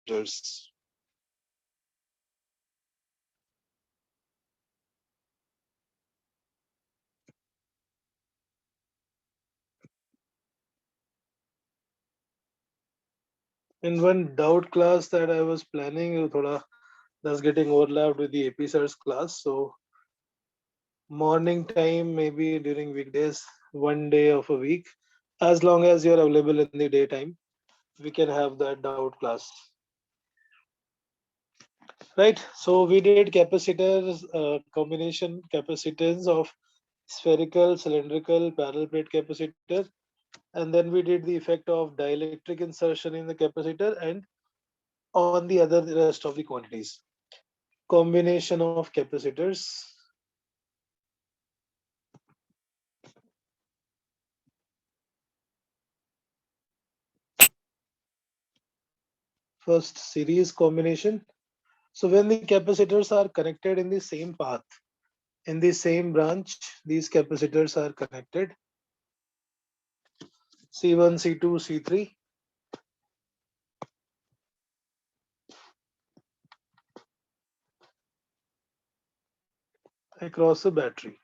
capacitors. In one doubt class that I was planning, thoda that's getting overlapped with the AP Sirs class. So morning time, maybe during weekdays, one day of a week, as long as you're available in the daytime, we can have that doubt class. Right. So we did capacitors, combination capacitance of spherical, cylindrical, parallel plate capacitor, and then we did the effect of dielectric insertion in the capacitor and on the other rest of the quantities. Combination of capacitors. First, series combination. So when the capacitors are connected in the same path, in the same branch, these capacitors are connected. C1, C2, C3 across a battery.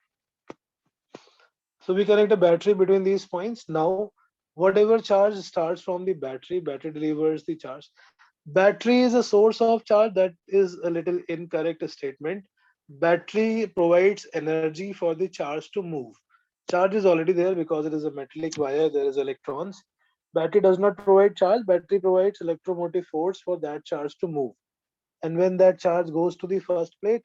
So we connect a battery between these points. Now, whatever charge starts from the battery, battery delivers the charge. Battery is a source of charge. That is a little incorrect statement. Battery provides energy for the charge to move. Charge is already there because it is a metallic wire, there is electrons. Battery does not provide charge, battery provides electromotive force for that charge to move. And when that charge goes to the first plate,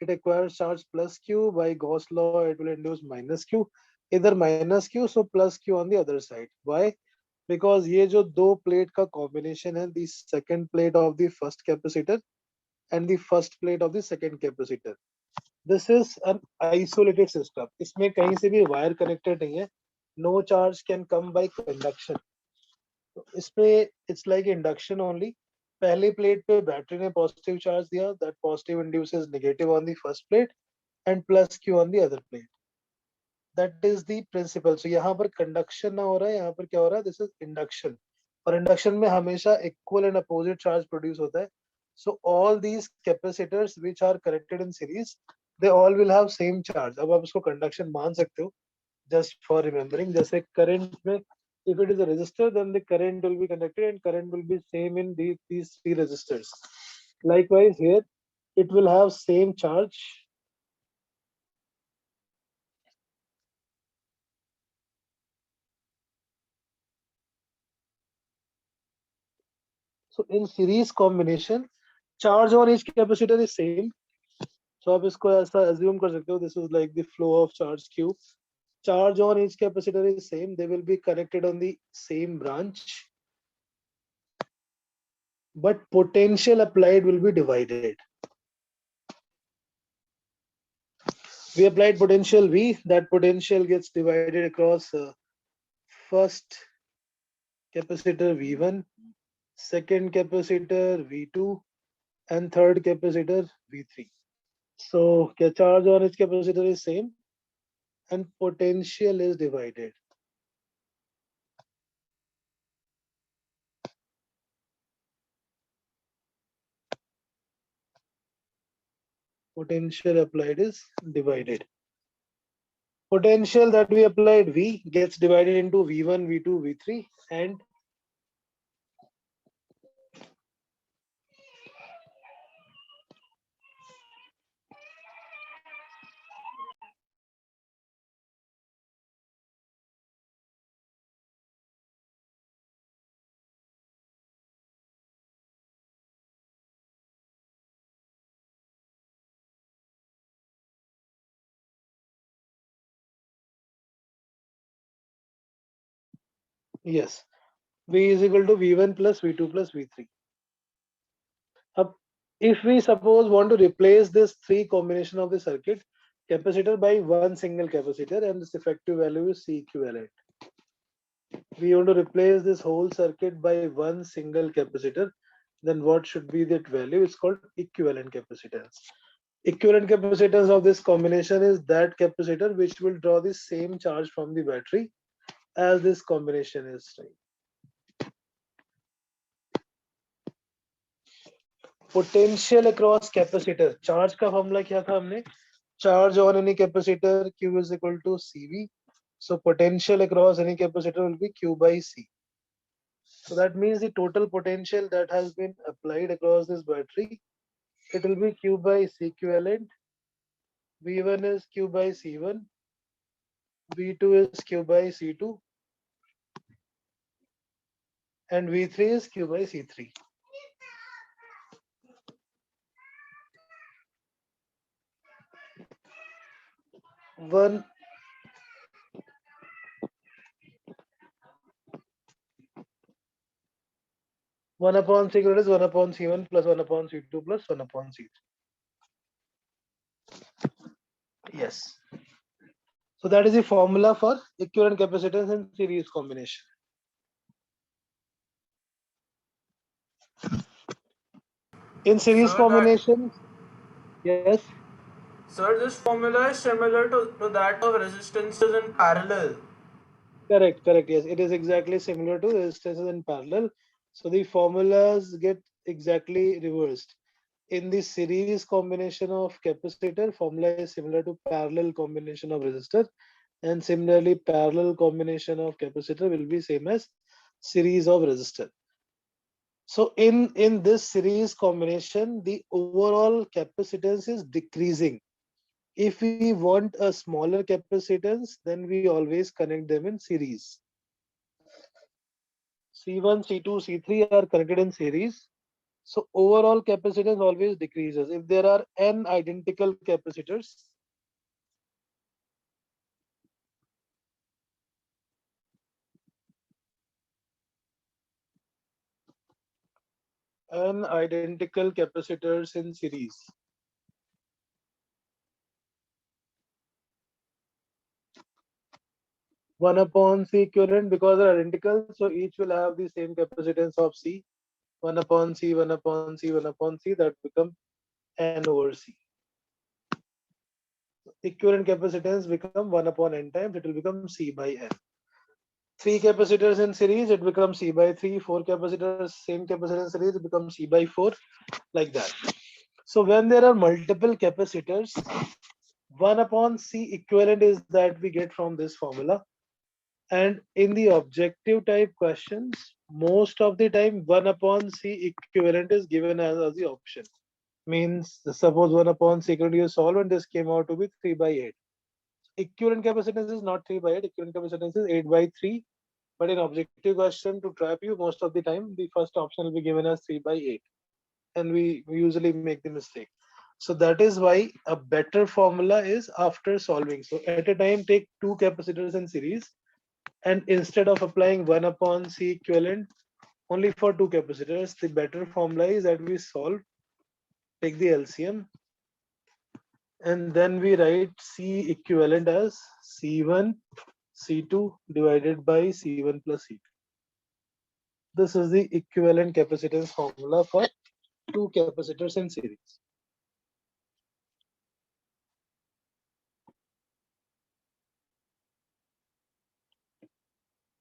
it acquires charge plus q. By Gauss law, it will induce minus q. Either minus q, so plus q on the other side. Why? Because ये जो दो plate का combination है, the second plate of the first capacitor and the first plate of the second capacitor. This is an isolated system. इसमें कहीं से भी wire connected नहीं है. No charge can come by conduction. तो इसमें it's like induction only. पहली plate पे बैटरी ने पॉजिटिव चार्ज दिया, that positive induces negative on the first plate and plus q on the other plate. That is the principle. So यहाँ पर conduction ना हो रहा है, यहाँ पर क्या हो रहा है? This is induction. और induction में हमेशा equal and opposite charge produce होता है. So all these capacitors which are connected in series, they all will have same charge. अब आप इसको conduction मान सकते हो. Just for remembering, जैसे current में, if it is a resistor, then the current will be conducted and current will be same in these three resistors. Likewise here, it will have same charge. So in series combination, charge on each capacitor is same. So आप इसको ऐसा assume कर सकते हो, this is like the flow of charge Q. Charge on each capacitor is same. They will be connected on the same branch, but potential applied will be divided. We applied potential V. That potential gets divided across first capacitor V1, second capacitor V2, and third capacitor V3. So charge on each capacitor is same and potential is divided. Potential applied is divided. Potential that we applied V gets divided into V1, V2, V3, and yes, V is equal to V1 plus V2 plus V3. If we suppose want to replace this three combination of the circuit capacitor by one single capacitor, and this effective value is C equivalent. We want to replace this whole circuit by one single capacitor, then what should be that value? It's called equivalent capacitance. Equivalent capacitance of this combination is that capacitor which will draw the same charge from the battery as this combination is. Potential across capacitor, charge का formula क्या था हमने, charge on any capacitor Q is equal to CV. So potential across any capacitor will be Q by C. So that means the total potential that has been applied across this battery, it will be Q by C equivalent. V1 is Q by C1, V2 is Q by C2, and V3 is Q by C3. One 1 upon C equal is 1 upon C1 plus 1 upon C2 plus 1 upon C3. Yes. So that is the formula for equivalent capacitance in series combination. In series Sir, combination, yes, this formula is similar to that of resistances in parallel. correct. Yes, it is exactly similar to resistances in parallel. So the formulas get exactly reversed. In the series combination of capacitor, formula is similar to parallel combination of resistor, and similarly parallel combination of capacitor will be same as series of resistor. So in this series combination, the overall capacitance is decreasing. If we want a smaller capacitance, then we always connect them in series. C1, C2, C3 are connected in series. So overall capacitance always decreases. If there are n identical capacitors, n identical capacitors in series, one upon C equivalent, because they're identical, so each will have the same capacitance of C. 1 upon C, 1 upon C, 1 upon C, that become n over C. Equivalent capacitance become 1 upon n times, it will become C by n. Three capacitors in series, it becomes C by 3. Four capacitors, same capacitance in series, it becomes C by 4, like that. So when there are multiple capacitors, 1 upon C equivalent is that we get from this formula. And in the objective type questions, most of the time 1 upon C equivalent is given as the option. Means suppose 1 upon C equivalent you solve and this came out to be 3 by 8. Equivalent capacitance is not 3 by 8, equivalent capacitance is 8 by 3. But in objective question, to trap you, most of the time the first option will be given as 3 by 8. And we usually make the mistake. So that is why a better formula is after solving. So at a time, take two capacitors in series, and instead of applying 1 upon C equivalent only for two capacitors, the better formula is that we solve, take the LCM, and then we write C equivalent as C1 C2 divided by C1 plus C2. This is the equivalent capacitance formula for two capacitors in series.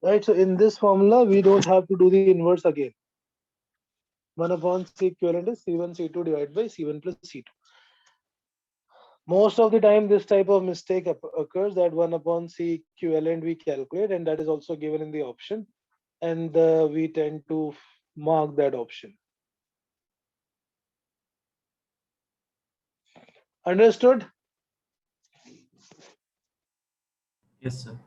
Right, so in this formula, we don't have to do the inverse again. 1 upon C equivalent is C1 C2 divided by C1 plus C2. Most of the time, this type of mistake occurs, that 1 upon C equivalent we calculate, and that is also given in the option, and we tend to mark that option. Understood? Yes, sir.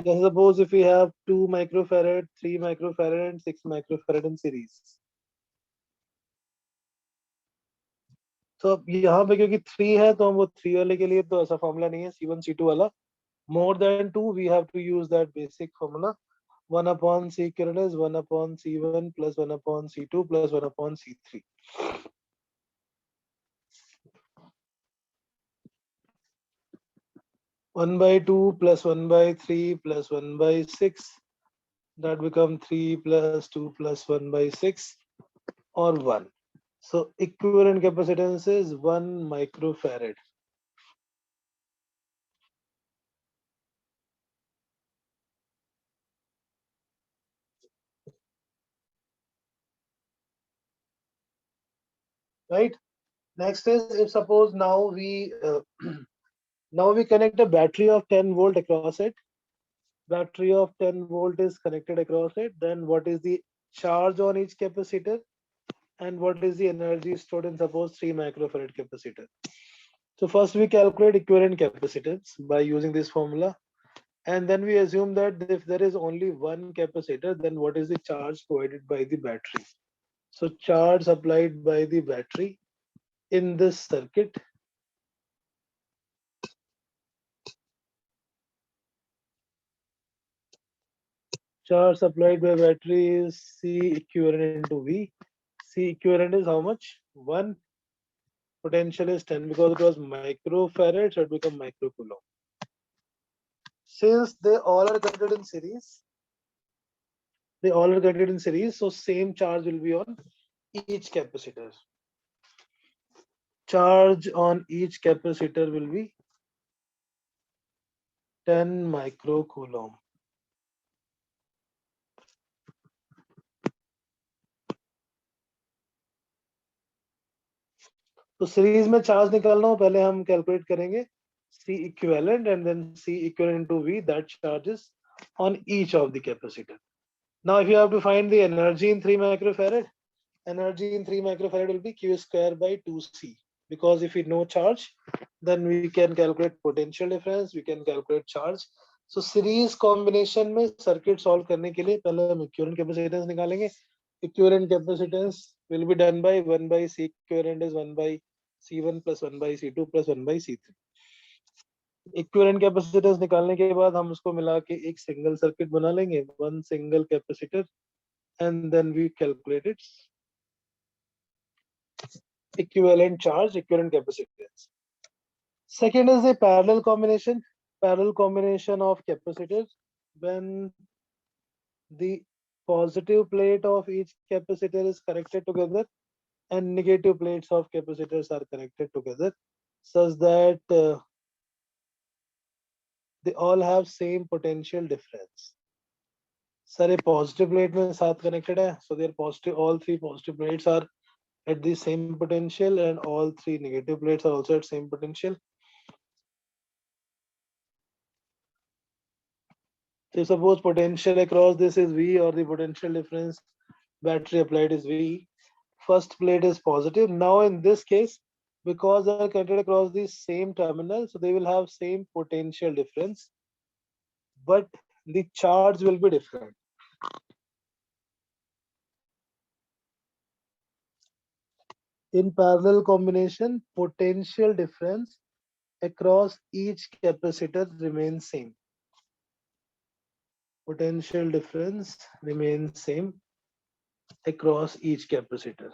Just suppose if we have 2 microfarad, 3 microfarad, and 6 microfarad in series. तो अब यहाँ पे क्योंकि 3 है तो हम वो 3 वाले के लिए तो ऐसा फॉर्मूला नहीं है, C1 C2 वाला. More than 2, we have to use that basic formula. 1 upon C equivalent is 1 upon C1 plus 1 upon C2 plus 1 upon C3. One by 2 plus 1 by 3 plus 1 by 6. That become 3 plus 2 plus 1 by 6 or 1. So equivalent capacitance is 1 microfarad. right? Next is, if suppose now we now we connect a battery of 10 volt across it. Battery of 10 volt is connected across it. Then what is the charge on each capacitor, and what is the energy stored in suppose 3 microfarad capacitor? So first we calculate equivalent capacitance by using this formula, and then we assume that if there is only one capacitor, then what is the charge provided by the battery? So charge supplied by the battery in this circuit, charge supplied by battery is C equivalent into V. C equivalent is how much? 1. Potential is 10 because it was microfarad, so it become microcoulomb. Since they all are connected in series, so same charge will be on each capacitor. Charge on each capacitor will be 10 microcoulomb. तो series में charge निकालना हो, पहले हम calculate करेंगे C equivalent and then C equivalent into V, that charge is on each of the capacitor. Now if you have to find the energy in 3 microfarad, energy in 3 microfarad will be Q square by 2C, because if we know charge, then we can calculate potential difference, we can calculate charge. So series combination में circuit solve करने के लिए पहले हम equivalent capacitance निकालेंगे. Equivalent capacitance will be done by 1 by C equivalent is 1 by C1 plus 1 by C2 plus 1 by C3. Equivalent capacitance निकालने के बाद हम उसको मिला के एक सिंगल सर्किट बना लेंगे, one single capacitor, and then we calculate its equivalent charge, equivalent capacitance. Second is a parallel combination of capacitors when the positive plate of each capacitor is connected together and negative plates of capacitors are connected together such that they all have same potential difference. सारे positive plate में साथ connected है, so their positive, all three positive plates are at the same potential and all three negative plates are also at same potential. So suppose potential across this is V, or the potential difference battery applied is V. First plate is positive. Now in this case, because they are connected across the same terminal, so they will have same potential difference, but the charge will be different. In parallel combination, potential difference across each capacitor remains same. Potential difference remains same across each capacitor.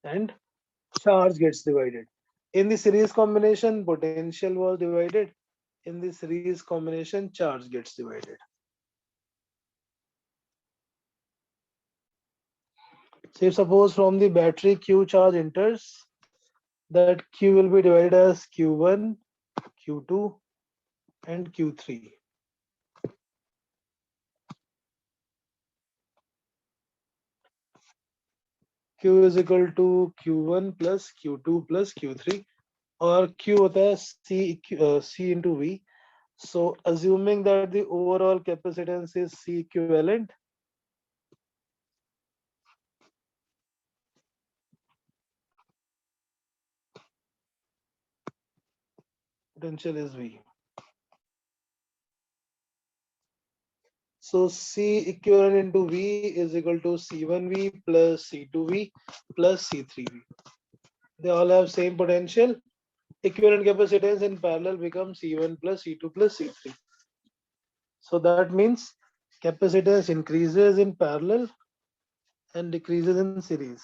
And charge gets divided. In the series combination, potential was divided. In the series combination, charge gets divided. So if suppose from the battery Q charge enters, that Q will be divided as Q1, Q2, and Q3. Q is equal to Q1 plus Q2 plus Q3, or Q होता है C into V. So assuming that the overall capacitance is C equivalent, potential is V. So C equivalent into V is equal to C1V plus C2V plus C3V. They all have same potential. Equivalent capacitance in parallel becomes C1 plus C2 plus C3. So that means capacitance increases in parallel and decreases in series.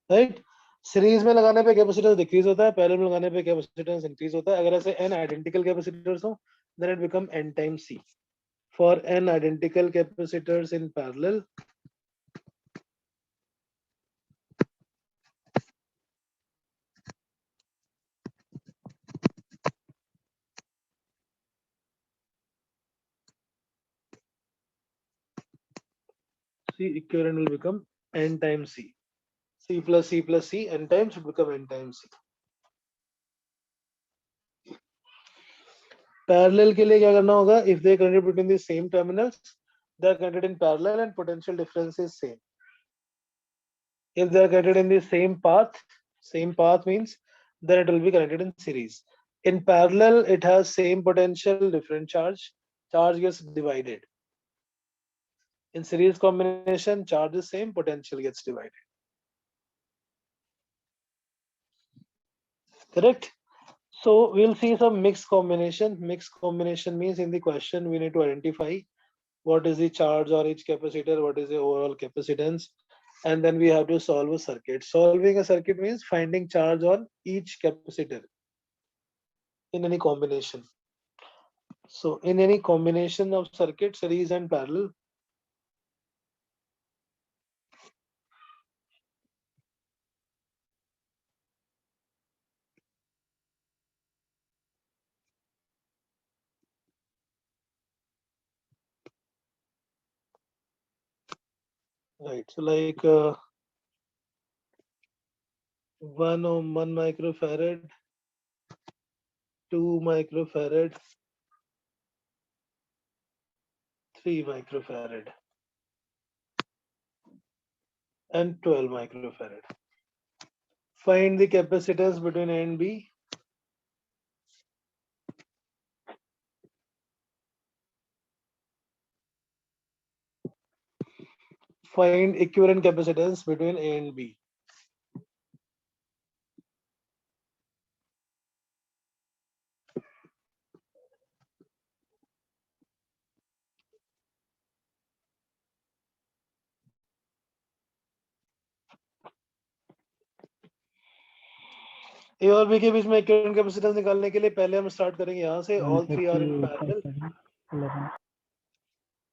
Right? Series में लगाने पे capacitance decrease होता है, parallel में लगाने पे capacitance increase होता है. अगर ऐसे n आइडेंटिकल कैपेसिटर्स हो then it become n times c. For n identical capacitors in parallel, c equivalent will become n times c. C plus c plus c n times would become n times c. Parallel के लिए क्या करना होगा? If they are connected between the same terminals, they are connected in parallel and potential difference is same. If they are connected in the same path means then it will be connected in series. In parallel, it has same potential, different charge. Charge gets divided. In series combination, charge is same, potential gets divided. Correct? So we'll see some mixed combination. Mixed combination means in the question we need to identify what is the charge on each capacitor, what is the overall capacitance, and then we have to solve a circuit. Solving a circuit means finding charge on each capacitor in any combination. So in any combination of circuit, series and parallel, right? So like 1 microfarad, 2 microfarad, 3 microfarad, and 12 microfarad. Find the capacitance between A and B. Find equivalent capacitance between A and B. ए और B के बीच में equivalent capacitance निकालने के लिए पहले हम start करेंगे यहाँ से. All three are in parallel. 11.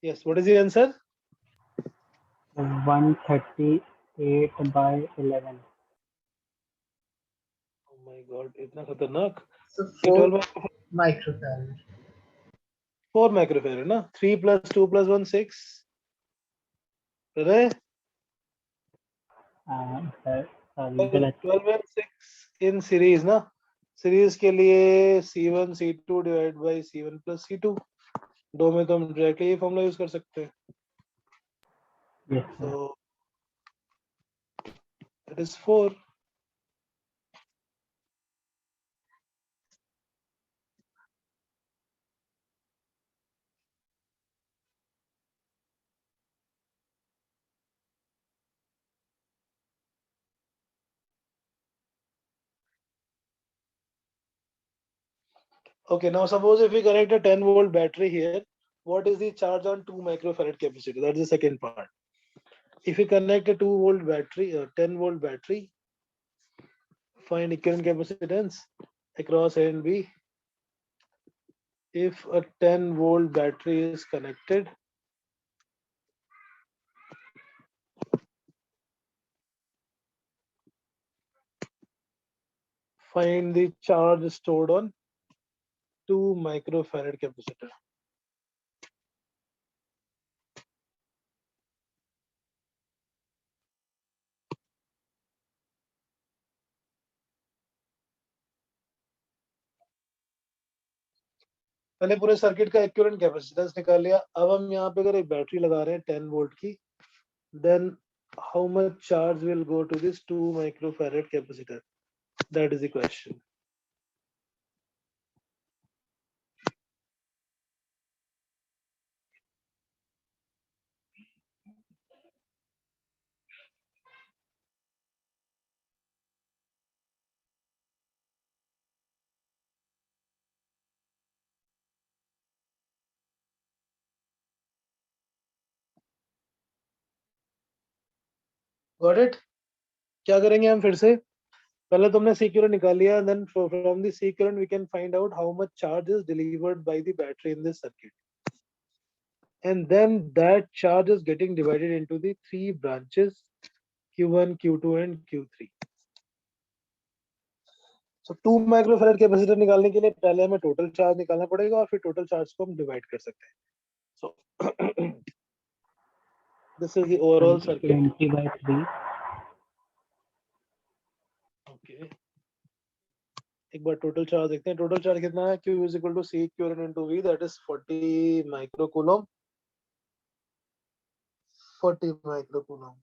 Yes. What is the answer? 138 by 11. Oh my God, इतना खतरनाक. So ये 12 microfarad. 4 microfarad ना. 3 plus 2 plus 1 6. Right? गलत. 12 and 6 in series ना. सीरीज के लिए C1 C2 divide by C1 plus C2. दो में तो हम डायरेक्टली ये फॉर्मूला यूज कर सकते हैं. Yes, sir. So it is 4. Okay, now suppose if we connect a 10-volt battery here, what is the charge on 2 microfarad capacitor? That's the second part. If we connect a 2-volt battery, a 10-volt battery, find equivalent capacitance across A and B. If a 10-volt battery is connected, find the charge stored on 2 microfarad capacitor. पहले पूरे circuit का equivalent capacitance निकाल लिया. अब हम यहाँ पे अगर एक बैटरी लगा रहे हैं 10 वोल्ट की, then how much charge will go to this 2 microfarad capacitor? That is the question. Got it? क्या करेंगे हम फिर से? पहले तुमने C current निकाल लिया, then from the C current we can find out how much charge is delivered by the battery in this circuit. And then that charge is getting divided into the three branches, Q1, Q2 and Q3. So 2 microfarad capacitor निकालने के लिए पहले हमें total charge निकालना पड़ेगा और फिर total charge को हम डिवाइड कर सकते हैं. So this is the overall circuit. 20 by 3. Okay. एक बार टोटल चार्ज देखते हैं. टोटल चार्ज कितना है? Q is equal to C current into V, that is 40 microcoulomb. 40 microcoulomb.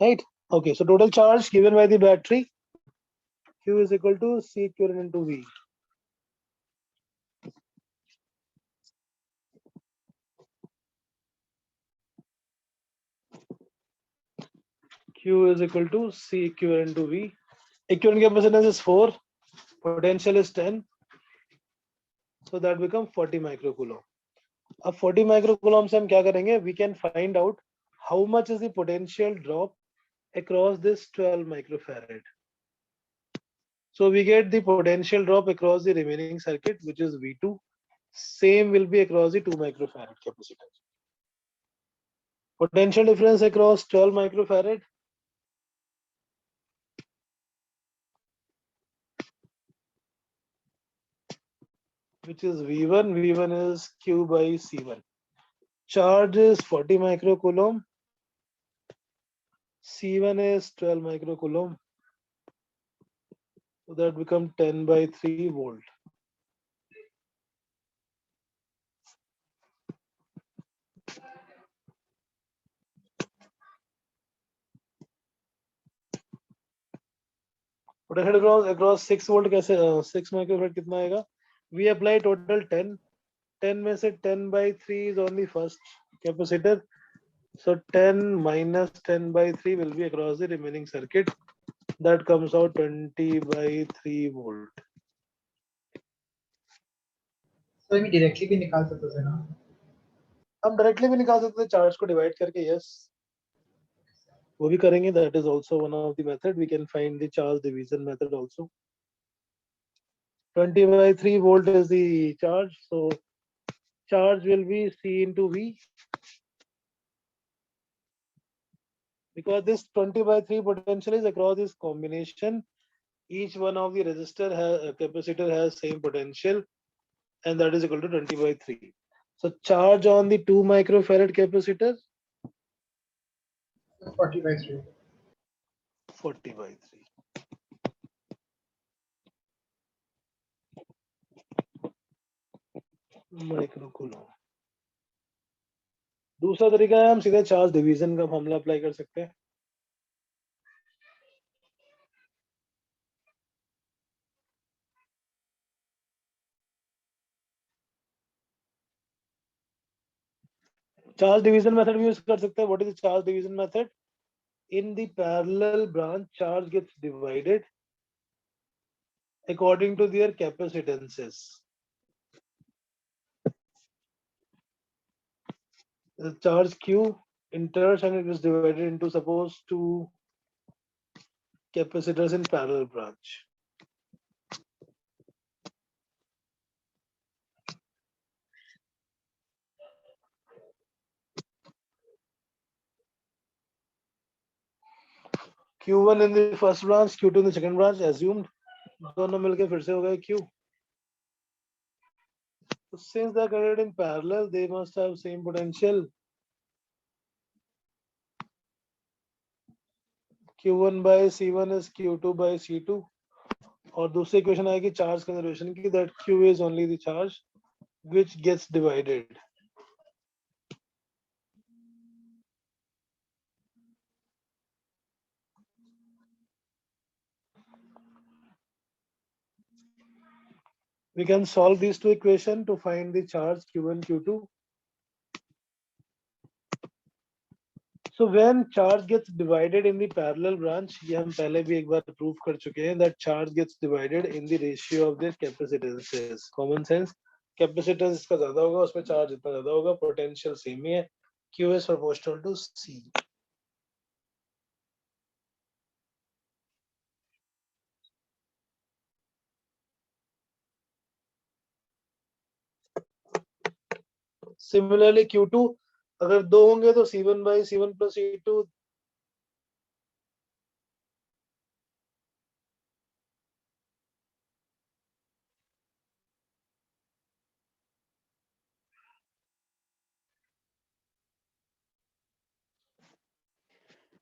Right? Okay, so total charge given by the battery, Q is equal to C current into V. Q is equal to C current into V. Equivalent capacitance is 4, potential is 10, so that become 40 microcoulomb. अब 40 microcoulomb से हम क्या करेंगे? We can find out how much is the potential drop across this 12 microfarad. So we get the potential drop across the remaining circuit, which is V2. Same will be across the 2 microfarad capacitor. Potential difference across 12 microfarad, which is V1. V1 is Q by C1. Charge is 40 microcoulomb. C1 is 12 microcoulomb. So that become 10 by 3 volt. Potential across 6 volt कैसे 6 microfarad कितना आएगा? We apply total 10. 10 में से 10 by 3 is on the first capacitor. So 10 minus 10 by 3 will be across the remaining circuit. That comes out 20 by 3 volt. तो ये directly भी निकाल सकते थे ना. हम डायरेक्टली भी निकाल सकते हैं चार्ज को डिवाइड करके. यस, वो भी करेंगे. That is also one of the method. We can find the charge division method also. 20 by 3 volt is the charge. So charge will be C into V. Because this 20 by 3 potential is across this combination. Each one of the resistor has capacitor has same potential, and that is equal to 20 by 3. So charge on the 2 microfarad capacitor, 40 by 3. 40 by 3. Microcoulomb. दूसरा तरीका है, हम सीधे charge division का formula apply कर सकते हैं. Charge division method भी यूज कर सकते हैं. What is the charge division method? In the parallel branch, charge gets divided according to their capacitances. The charge Q enters and it is divided into, suppose, two capacitors in parallel branch. Q1 in the first branch, Q2 in the second branch, assumed. दोनों मिलके फिर से हो गए Q. So since they are connected in parallel, they must have same potential. Q1 by C1 is Q2 by C2. और दूसरी equation आएगी charge conservation की, that Q is only the charge which gets divided. We can solve these two equations to find the charge Q1, Q2. So when charge gets divided in the parallel branch, ये हम पहले भी एक बार prove कर चुके हैं that charge gets divided in the ratio of their capacitances. Common sense, capacitance इसका ज्यादा होगा, उसमें charge इतना ज्यादा होगा, potential same ही है. Q is proportional to C. Similarly Q2 अगर दो होंगे तो C1 by C1 plus C2.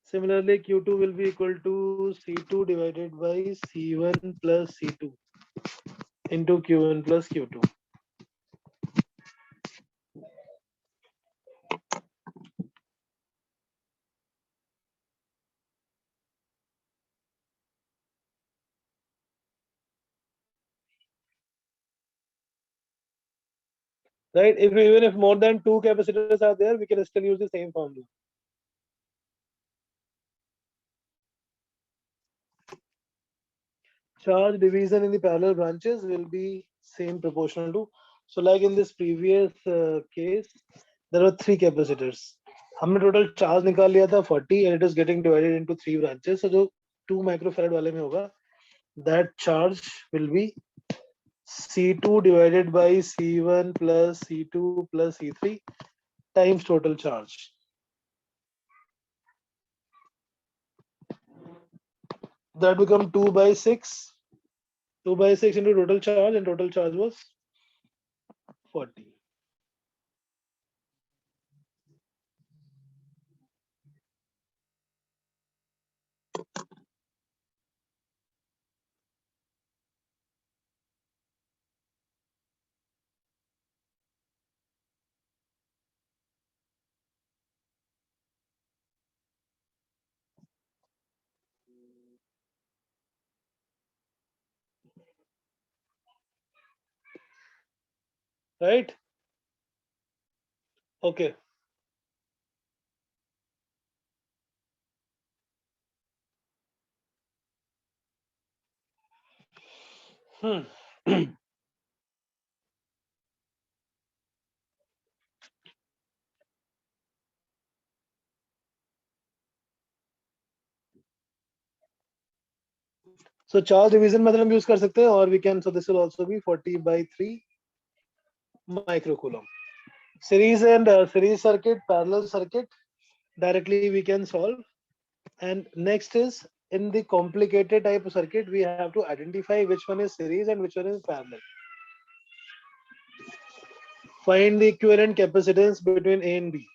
Similarly, Q2 will be equal to C2 divided by C1 plus C2 into Q1 plus Q2. Right? Even if more than two capacitors are there, we can still use the same formula. Charge division in the parallel branches will be same proportional to. So like in this previous case, there were three capacitors. हमने total charge निकाल लिया था 40 and it is getting divided into three branches. So जो 2 microfarad वाले में होगा, that charge will be C2 divided by C1 plus C2 plus C3 times total charge. That become 2 by 6. 2 by 6 into total charge, and total charge was 40. Right? Okay. So charge division method हम use कर सकते हैं, or we can, so this will also be 40 by 3 microcoulomb. Series and series circuit, parallel circuit, directly we can solve. And next is, in the complicated type of circuit, we have to identify which one is series and which one is parallel. Find the equivalent capacitance between A and B.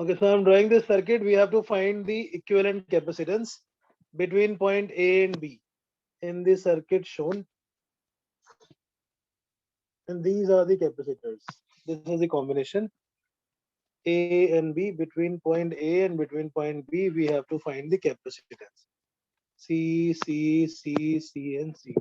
Okay, so I'm drawing this circuit. We have to find the equivalent capacitance between point A and B in the circuit shown. And these are the capacitors. This is the combination A and B. Between point A and between point B, we have to find the capacitance. C, C, C, C, and C.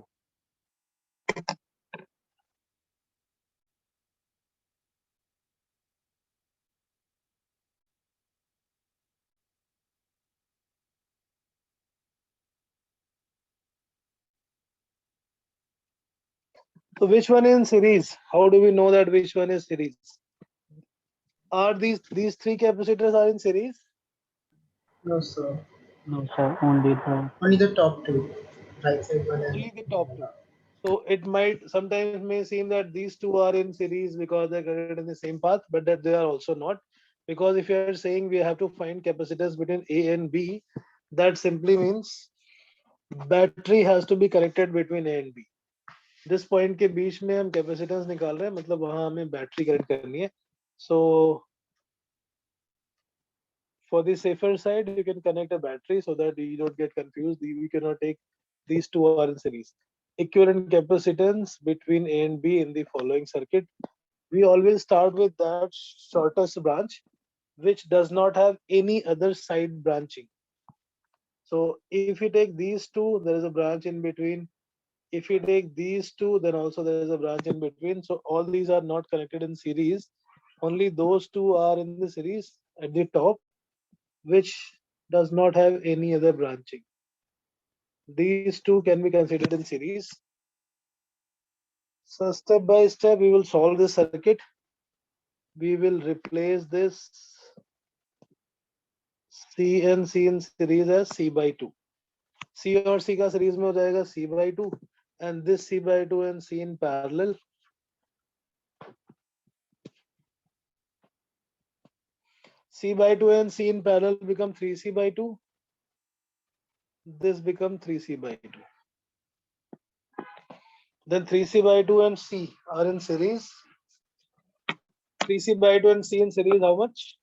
So which one is in series? How do we know that which one is series? Are these three capacitors are in series? No, sir. No, sir. Only Only the top two. Right side one and Only the top two. So it might sometimes may seem that these two are in series because they're connected in the same path, but that they are also not. Because if you are saying we have to find capacitance between A and B, that simply means battery has to be connected between A and B. This point के बीच में हम capacitance निकाल रहे हैं, मतलब वहां हमें battery connect करनी है. So for the safer side, you can connect a battery so that you don't get confused. We cannot take these two are in series. Equivalent capacitance between A and B in the following circuit. We always start with that shortest branch, which does not have any other side branching. So if you take these two, there is a branch in between. If you take these two, then also there is a branch in between. So all these are not connected in series. Only those two are in the series at the top, which does not have any other branching. These two can be considered in series. So step by step, we will solve this circuit. We will replace this C and C in series as C by 2. C और C का series में हो जाएगा C by 2, and this C by 2 and C in parallel. C by 2 and C in parallel become 3C by 2. This become 3C by 2. Then 3C by 2 and C are in series. 3C by 2 and C in series, how much?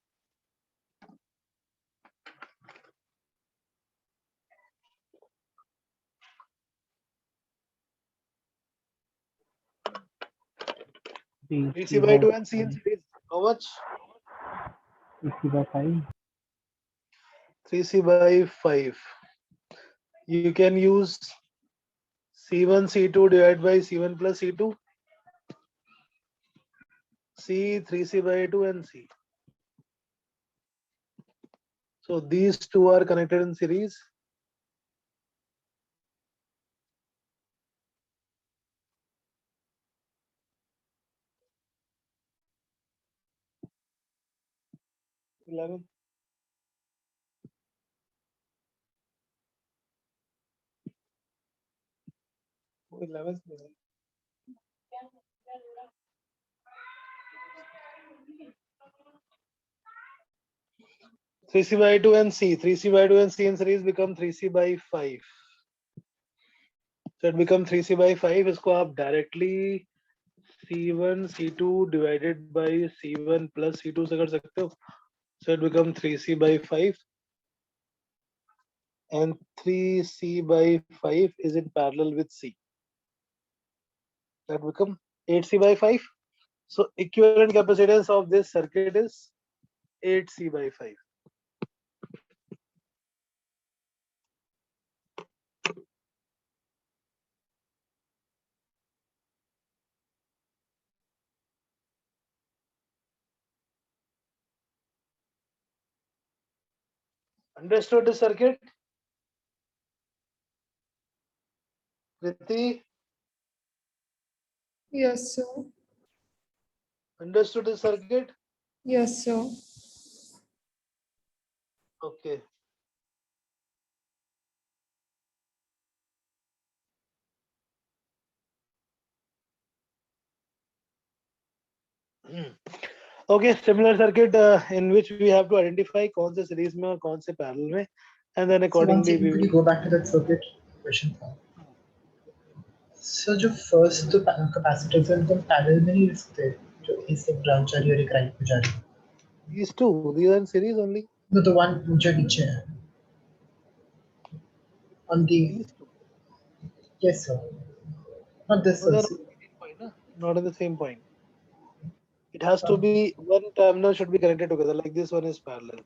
B 3C by 2 and C in series, how much? 3C by 5. 3C by 5. You can use C1 C2 divided by C1 plus C2. C 3C by 2 and C. So these two are connected in series. Eleven. Oh, 11th. 3C by 2 and C. 3C by 2 and C in series become 3C by 5. So it become 3C by 5. इसको आप directly C1 C2 divided by C1 plus C2 से कर सकते हो. So it become 3C by 5. And 3C by 5 is in parallel with C. That become 8C by 5. So equivalent capacitance of this circuit is 8C by 5. Understood the circuit? Kriti, Yes, sir. understood the circuit? Yes, sir. Okay. Okay, similar circuit in which we have to identify कौन से series में और कौन से parallel में, and then So one accordingly second, we could will. you go back to that circuit question था? So जो first दो capacitors हैं उनको parallel में नहीं रख सकते जो इस एक branch आ रही है और एक right पे जा रही है. These two, these are in series only. No, the one जो नीचे है. On the These two. yes sir. Not this No, sir. they're not in the same point, na? Not in the same point. It has to be one terminal should be connected together. Like this one is parallel.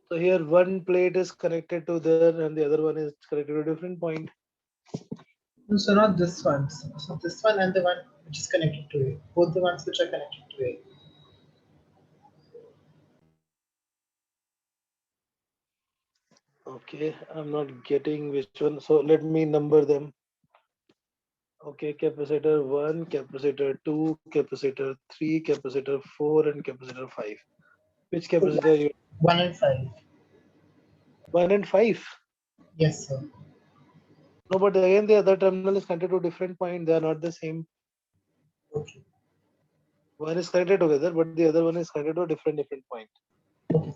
So here one plate is connected to there, and the other one is connected to a different point. No, so not this one. So this one and the one which is connected to it. Both the ones which are connected to it. Okay, I'm not getting which one. So let me number them. Okay, capacitor 1, capacitor 2, capacitor 3, capacitor 4, and capacitor 5. Which capacitor you? 1 and 5. 1 and 5. Yes sir. No, but again the other terminal is connected to a different point. They are not the same. Okay. One is connected together, but the other one is connected to a different point. Okay.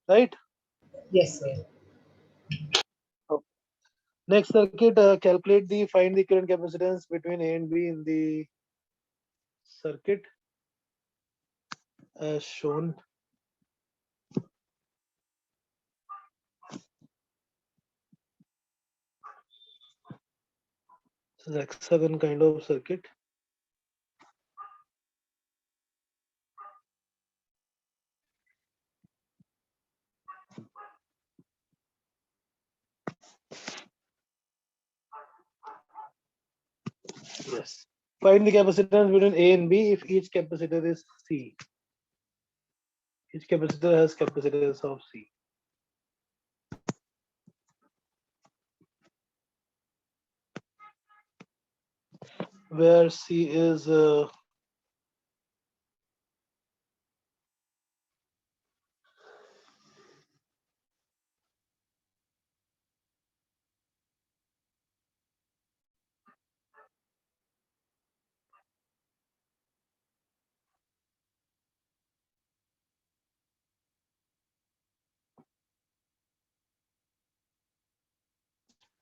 Right? Yes sir. Okay. Next circuit, calculate the find the current capacitance between A and B in the circuit as shown. This is X7 kind of circuit. Yes. Find the capacitance between A and B if each capacitor is C. Each capacitor has capacitance of C. Where C is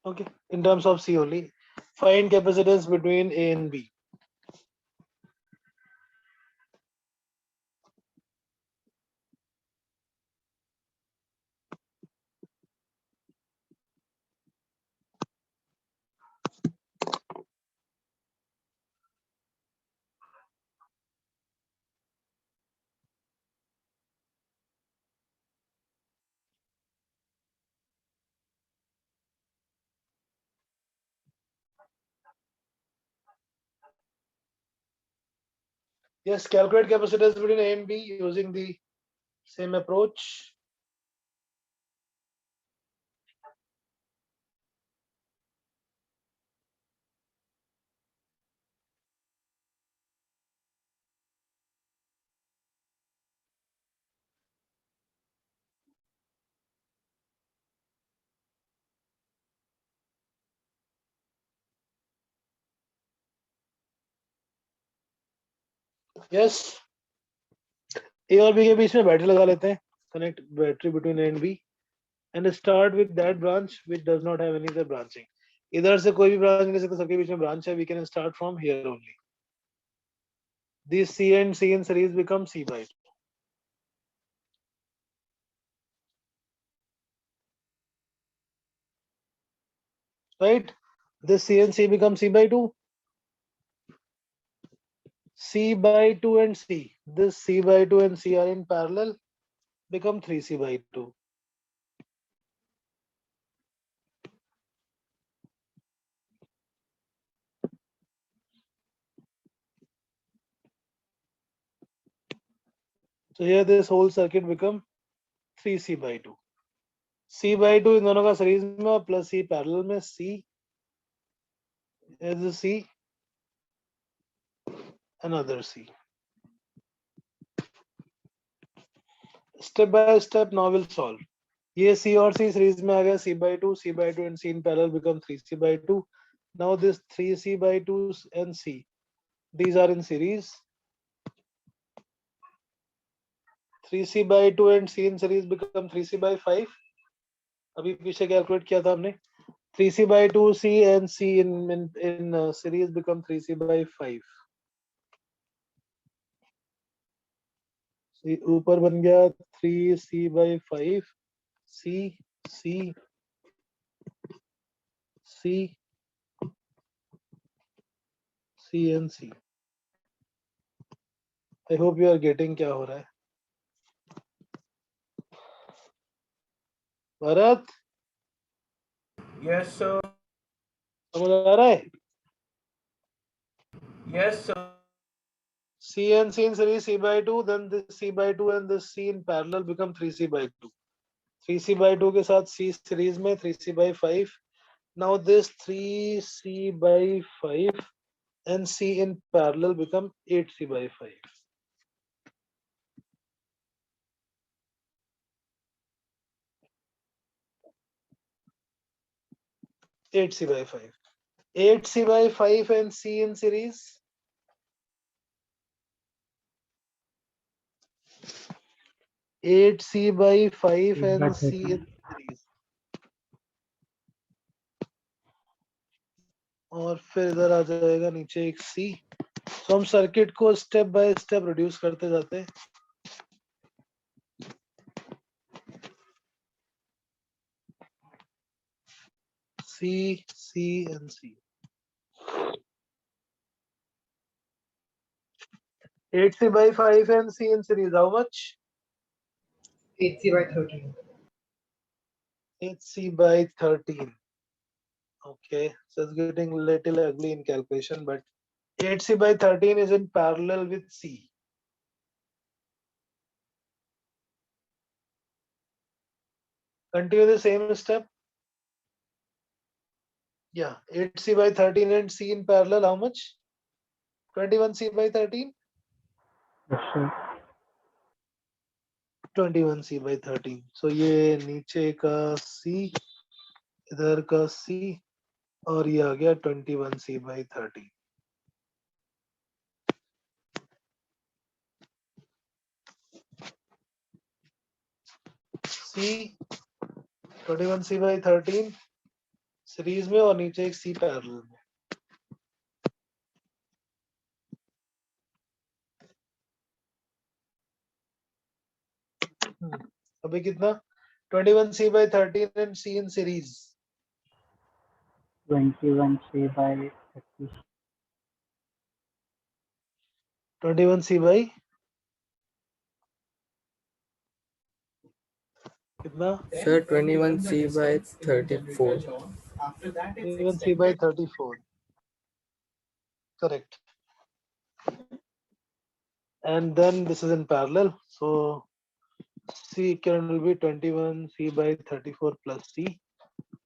okay. In terms of C only, find capacitance between A and B. Yes, calculate capacitance between A and B using the same approach. Yes, A और B के बीच में battery लगा लेते हैं. Connect battery between A and B and start with that branch which does not have any other branching. इधर से कोई भी ब्रांच नहीं ले सकते, सबके बीच में ब्रांच है. We can start from here only. These C and C in series become C by 2. Right? This C and C become C by 2. C by 2 and C. This C by 2 and C are in parallel, become 3C by 2. So here this whole circuit become 3C by 2. C by 2 इन दोनों का series में और plus C parallel में. C is C, another C. Step by step now we'll solve. ये C और C series में आ गया. C by 2, C by 2 and C in parallel become 3C by 2. Now this 3C by 2 and C, these are in series. 3C by 2 and C in series become 3C by 5. अभी पीछे calculate किया था हमने. 3C by 2 C and C in series become 3C by 5. C ऊपर बन गया 3C by 5. C C C C and C. I hope you are getting क्या हो रहा है. Bharat Yes, sir. समझ आ रहा है. Yes, sir. C and C in series C by 2, then this C by 2 and this C in parallel become 3C by 2. 3C by 2 के साथ C series में 3C by 5. Now this 3C by 5 and C in parallel become 8C by 5. 8C by 5. 8C by 5 and C in series. 8C by 5 8 by and C 13. in series. और फिर इधर आ जाएगा नीचे एक C. तो हम circuit को स्टेप बाय स्टेप रिड्यूस करते जाते हैं. C, C and C. 8C by 5 and C in series. How much? 8C by 13. 8C by 13. Okay, so it's getting little ugly in calculation, but 8C by 13 is in parallel with C. Continue the same step. Yeah, 8C by 13 and C in parallel, how much? 21C by 13? Yes, sir. 21C by 13. So ये नीचे का C, इधर का C, और ये आ गया 21C by 13. C 21C by 13 series में और नीचे एक C पैरेलल में. अभी कितना? 21C by 13 and C in series. 21C by 30. 21C by कितना? Sir, 21C by 34. 21C by 34. Correct. And then this is in parallel. So C equivalent will be 21C by 34 plus C,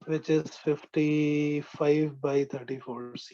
which is 55 by 34C.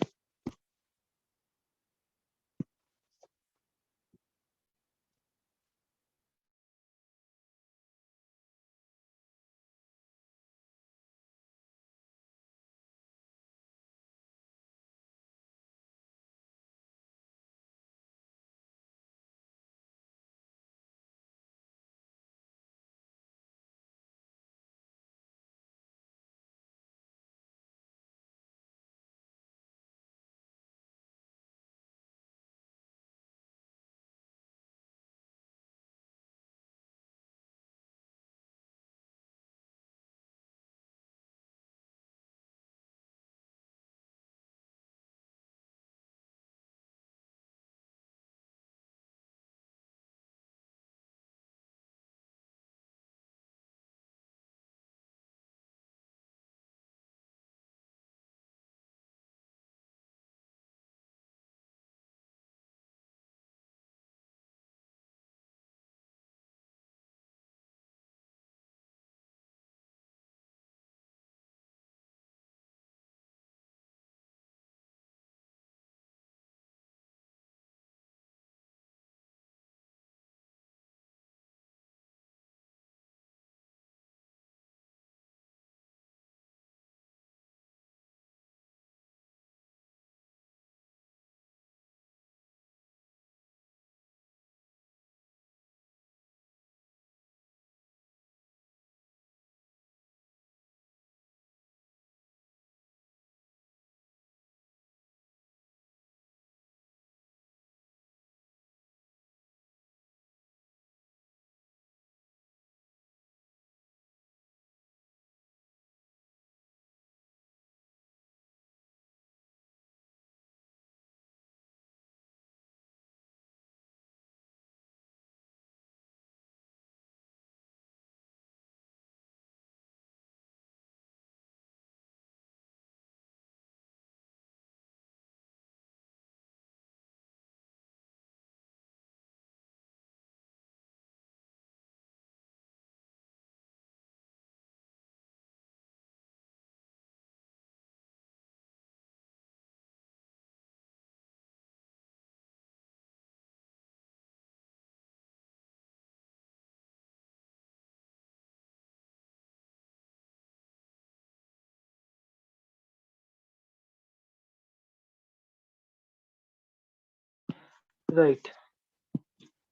Right.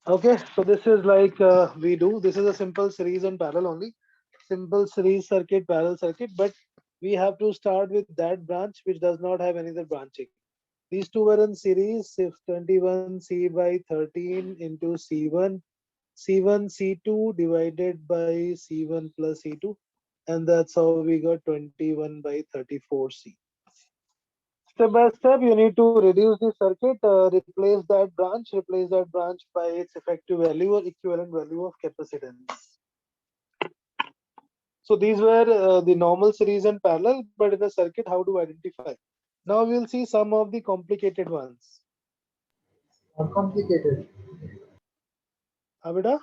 Okay, so this is like we do. This is a simple series and parallel only. Simple series circuit, parallel circuit, but we have to start with that branch which does not have any other branching. These two were in series. If 21C by 13 into C1, C1 C2 divided by C1 plus C2, and that's how we got 21 by 34C. Step by step, you need to reduce the circuit, replace that branch by its effective value or equivalent value of capacitance. So these were the normal series and parallel, but in a circuit, how to identify? Now we'll see some of the complicated ones. Or complicated. हाँ बेटा,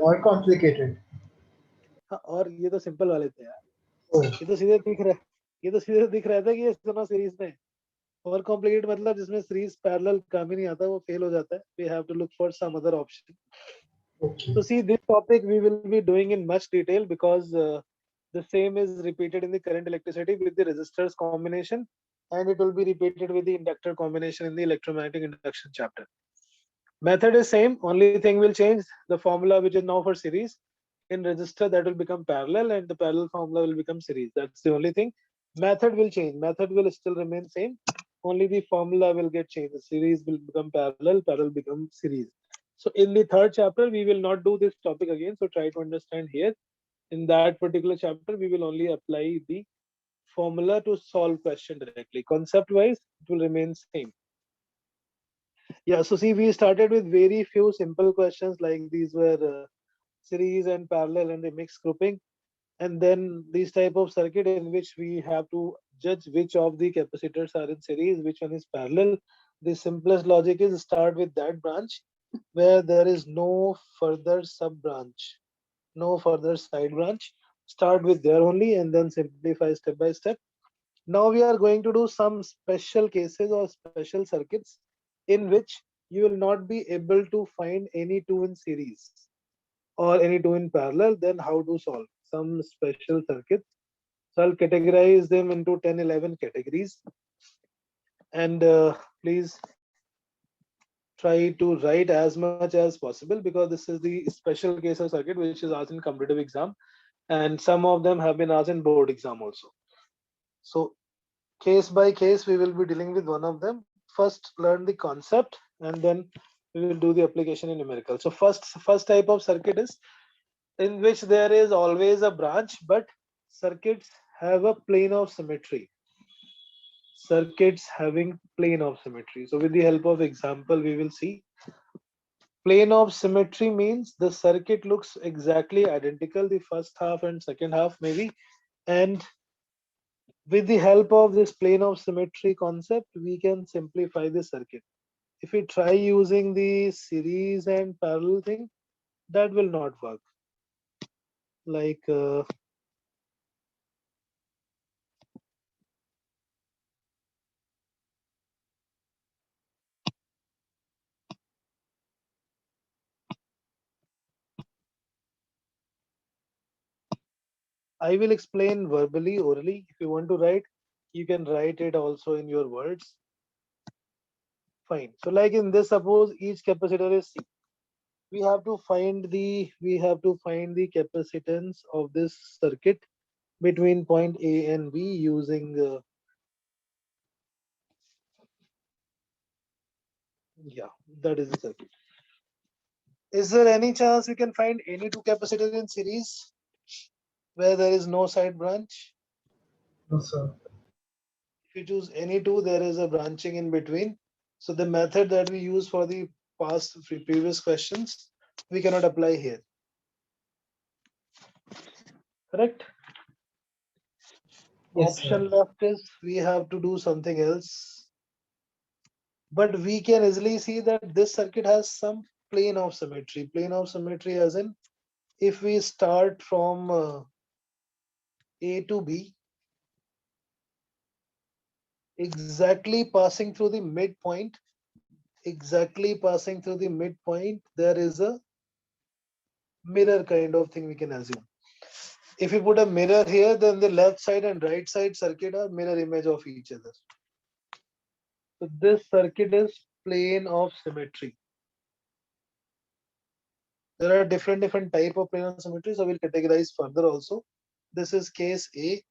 Or complicated. हाँ, और ये तो simple वाले थे यार, Oh, ये तो सीधे दिख रहा है, ये तो सीधे दिख रहा था कि ये दोनों सीरीज में। और कॉम्प्लिकेट मतलब जिसमें सीरीज पैरेलल काम ही नहीं आता, वो फेल हो जाता है. We have to look for some other option. okay. So see, this topic we will be doing in much detail because the same is repeated in the current electricity with the resistors combination, and it will be repeated with the inductor combination in the electromagnetic induction chapter. Method is same, only thing will change the formula which is now for series. In resistor that will become parallel and the parallel formula will become series. That's the only thing. Method will change. Method will still remain same. Only the formula will get changed. The series will become parallel, parallel become series. So in the third chapter, we will not do this topic again. So try to understand here. In that particular chapter, we will only apply the formula to solve question directly. Concept wise, it will remain same. Yeah, so see, we started with very few simple questions like these were series and parallel and the mixed grouping. And then these type of circuit in which we have to judge which of the capacitors are in series, which one is parallel. The simplest logic is start with that branch where there is no further sub branch, no further side branch. Start with there only and then simplify step by step. Now we are going to do some special cases or special circuits in which you will not be able to find any two in series or any two in parallel. Then how to solve some special circuits. So I'll categorize them into 10, 11 categories. And please try to write as much as possible because this is the special case of circuit which is asked in competitive exam. And some of them have been asked in board exam also. So case by case, we will be dealing with one of them. First, learn the concept and then we will do the application in numerical. So first type of circuit is in which there is always a branch, but circuits have a plane of symmetry. Circuits having plane of symmetry. So with the help of example, we will see. Plane of symmetry means the circuit looks exactly identical, the first half and second half maybe. And with the help of this plane of symmetry concept, we can simplify the circuit. If we try using the series and parallel thing, that will not work. Like I will explain verbally, orally. If you want to write, you can write it also in your words. Fine. So like in this, suppose each capacitor is C. We have to find the capacitance of this circuit between point A and B using yeah, that is the circuit. Is there any chance we can find any two capacitors in series where there is no side branch? No, sir. If you choose any two, there is a branching in between. So the method that we use for the previous questions, we cannot apply here. Correct? Yes, Option sir. left is we have to do something else. But we can easily see that this circuit has some plane of symmetry. Plane of symmetry as in if we start from A to B, exactly passing through the midpoint, there is a mirror kind of thing we can assume. If we put a mirror here, then the left side and right side circuit are mirror image of each other. So this circuit is plane of symmetry. There are different type of plane of symmetry, so we'll categorize further also. This is case A,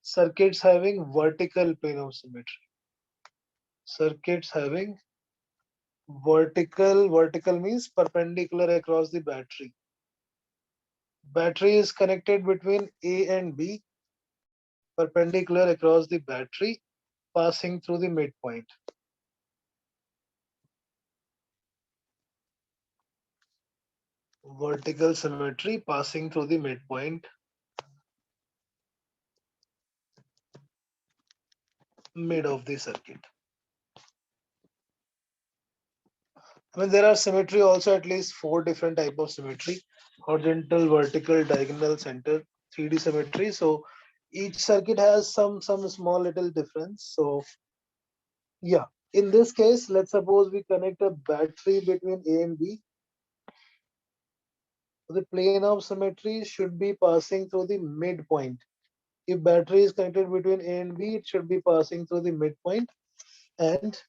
circuits having vertical plane of symmetry. Circuits having vertical means perpendicular across the battery. Battery is connected between A and B, perpendicular across the battery, passing through the midpoint. Vertical symmetry passing through the midpoint, mid of the circuit. I mean, there are symmetry also, at least 4 different type of symmetry: horizontal, vertical, diagonal, center, 3D symmetry. So each circuit has some small little difference. So yeah, in this case, let's suppose we connect a battery between A and B. The plane of symmetry should be passing through the midpoint. If battery is connected between A and B, it should be passing through the midpoint. And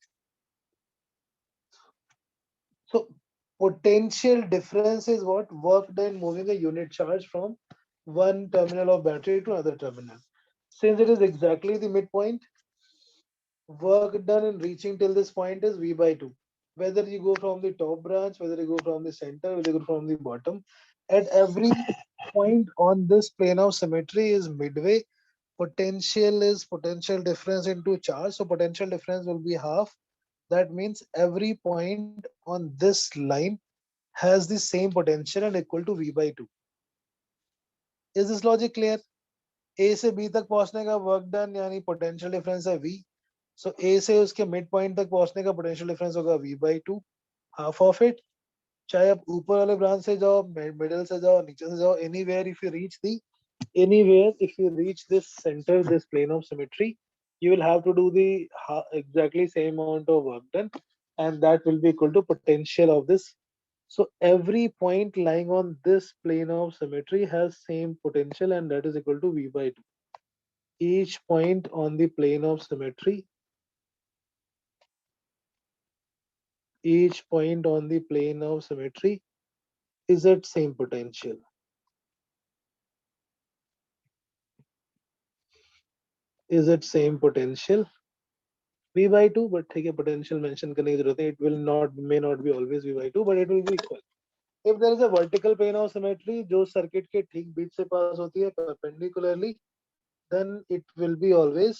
so potential difference is what? Work done moving a unit charge from one terminal of battery to another terminal. Since it is exactly the midpoint, work done in reaching till this point is V by 2. Whether you go from the top branch, whether you go from the center, whether you go from the bottom, at every point on this plane of symmetry is midway. Potential is potential difference into charge. So potential difference will be half. That means every point on this line has the same potential and equal to V by 2. Is this logic clear? A से B तक पहुंचने का work done यानी potential difference है V. So A से उसके mid point तक पहुंचने का पोटेंशियल डिफरेंस होगा V by 2, half of it. चाहे आप ऊपर वाले ब्रांच से जाओ, मिडिल से जाओ, नीचे से जाओ, anywhere if you reach the anywhere if you reach this center, this plane of symmetry, you will have to do the exactly same amount of work done, and that will be equal to potential of this. So every point lying on this plane of symmetry has same potential, and that is equal to V by 2. Each point on the plane of symmetry, each point on the plane of symmetry is at same potential. Is at same potential V by 2, but ठीक है, potential mention करने की जरूरत है. It will not, may not be always V by 2, but it will be equal. If there is a vertical plane of symmetry जो circuit के ठीक बीच से पास होती है perpendicularly, then it will be always,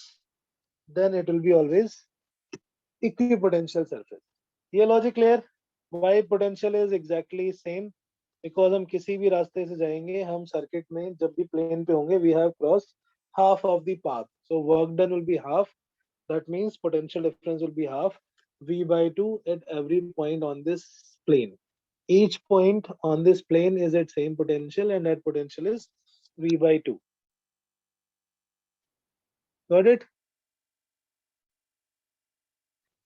equipotential surface. ये logic clear? Why potential is exactly same? Because हम किसी भी रास्ते से जाएंगे, हम circuit में जब भी plane पे होंगे, we have crossed half of the path. So work done will be half. That means potential difference will be half V by 2 at every point on this plane. Each point on this plane is at same potential, and that potential is V by 2. Got it?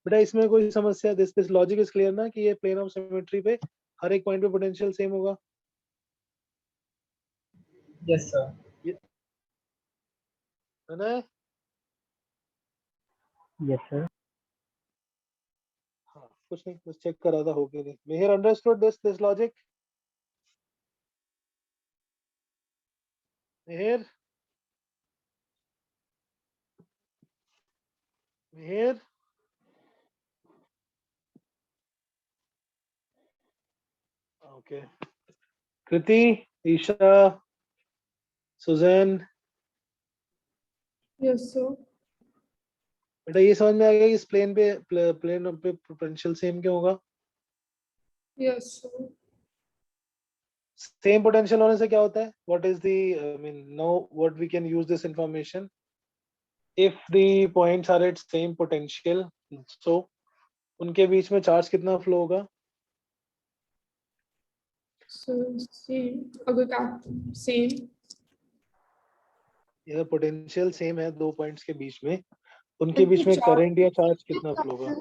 बेटा इसमें कोई समस्या? This logic is clear ना कि ये plane of symmetry पे हर एक point पे पोटेंशियल सेम होगा? Yes, sir. है ना? Yes, sir. हाँ, कुछ नहीं, बस चेक कर रहा था हो कि नहीं. Meher understood this logic? Meher? Meher? Okay. Kriti, Isha, Suzanne, Yes, sir. बेटा ये समझ में आ गया कि इस प्लेन पे पोटेंशियल सेम क्यों होगा? Yes, sir. सेम पोटेंशियल होने से क्या होता है? What is the, I mean, now what we can use this information. If the points are at same potential, so उनके बीच में चार्ज कितना फ्लो होगा? So same. अगर cap same. यह पोटेंशियल सेम है दो पॉइंट्स के बीच में, उनके बीच में करंट या चार्ज कितना फ्लो होगा?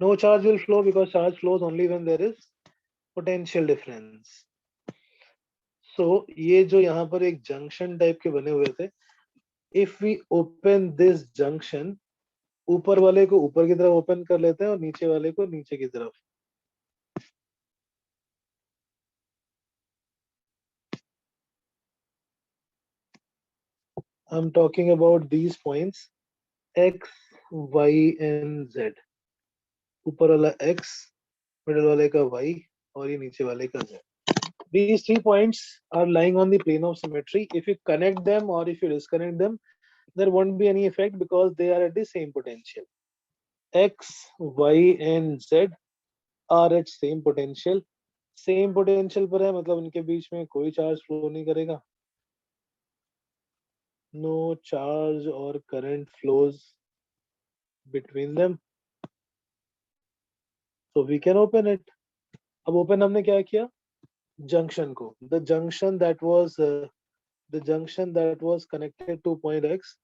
No charge will flow because charge flows only when there is potential difference. So ये जो यहाँ पर एक जंक्शन टाइप के बने हुए थे, if we open this junction, ऊपर वाले को ऊपर की तरफ ओपन कर लेते हैं और नीचे वाले को नीचे की तरफ. I'm talking about these points x, y and z. ऊपर वाला x, मिडिल वाले का y और ये नीचे वाले का z. These 3 points are lying on the plane of symmetry. If you connect them or if you disconnect them, there won't be any effect because they are at the same potential. X, y and z are at same potential. Same potential पर है मतलब उनके बीच में कोई charge flow नहीं करेगा. No charge or current flows between them. So we can open it. अब open हमने क्या किया? Junction को. The junction that was connected to point X,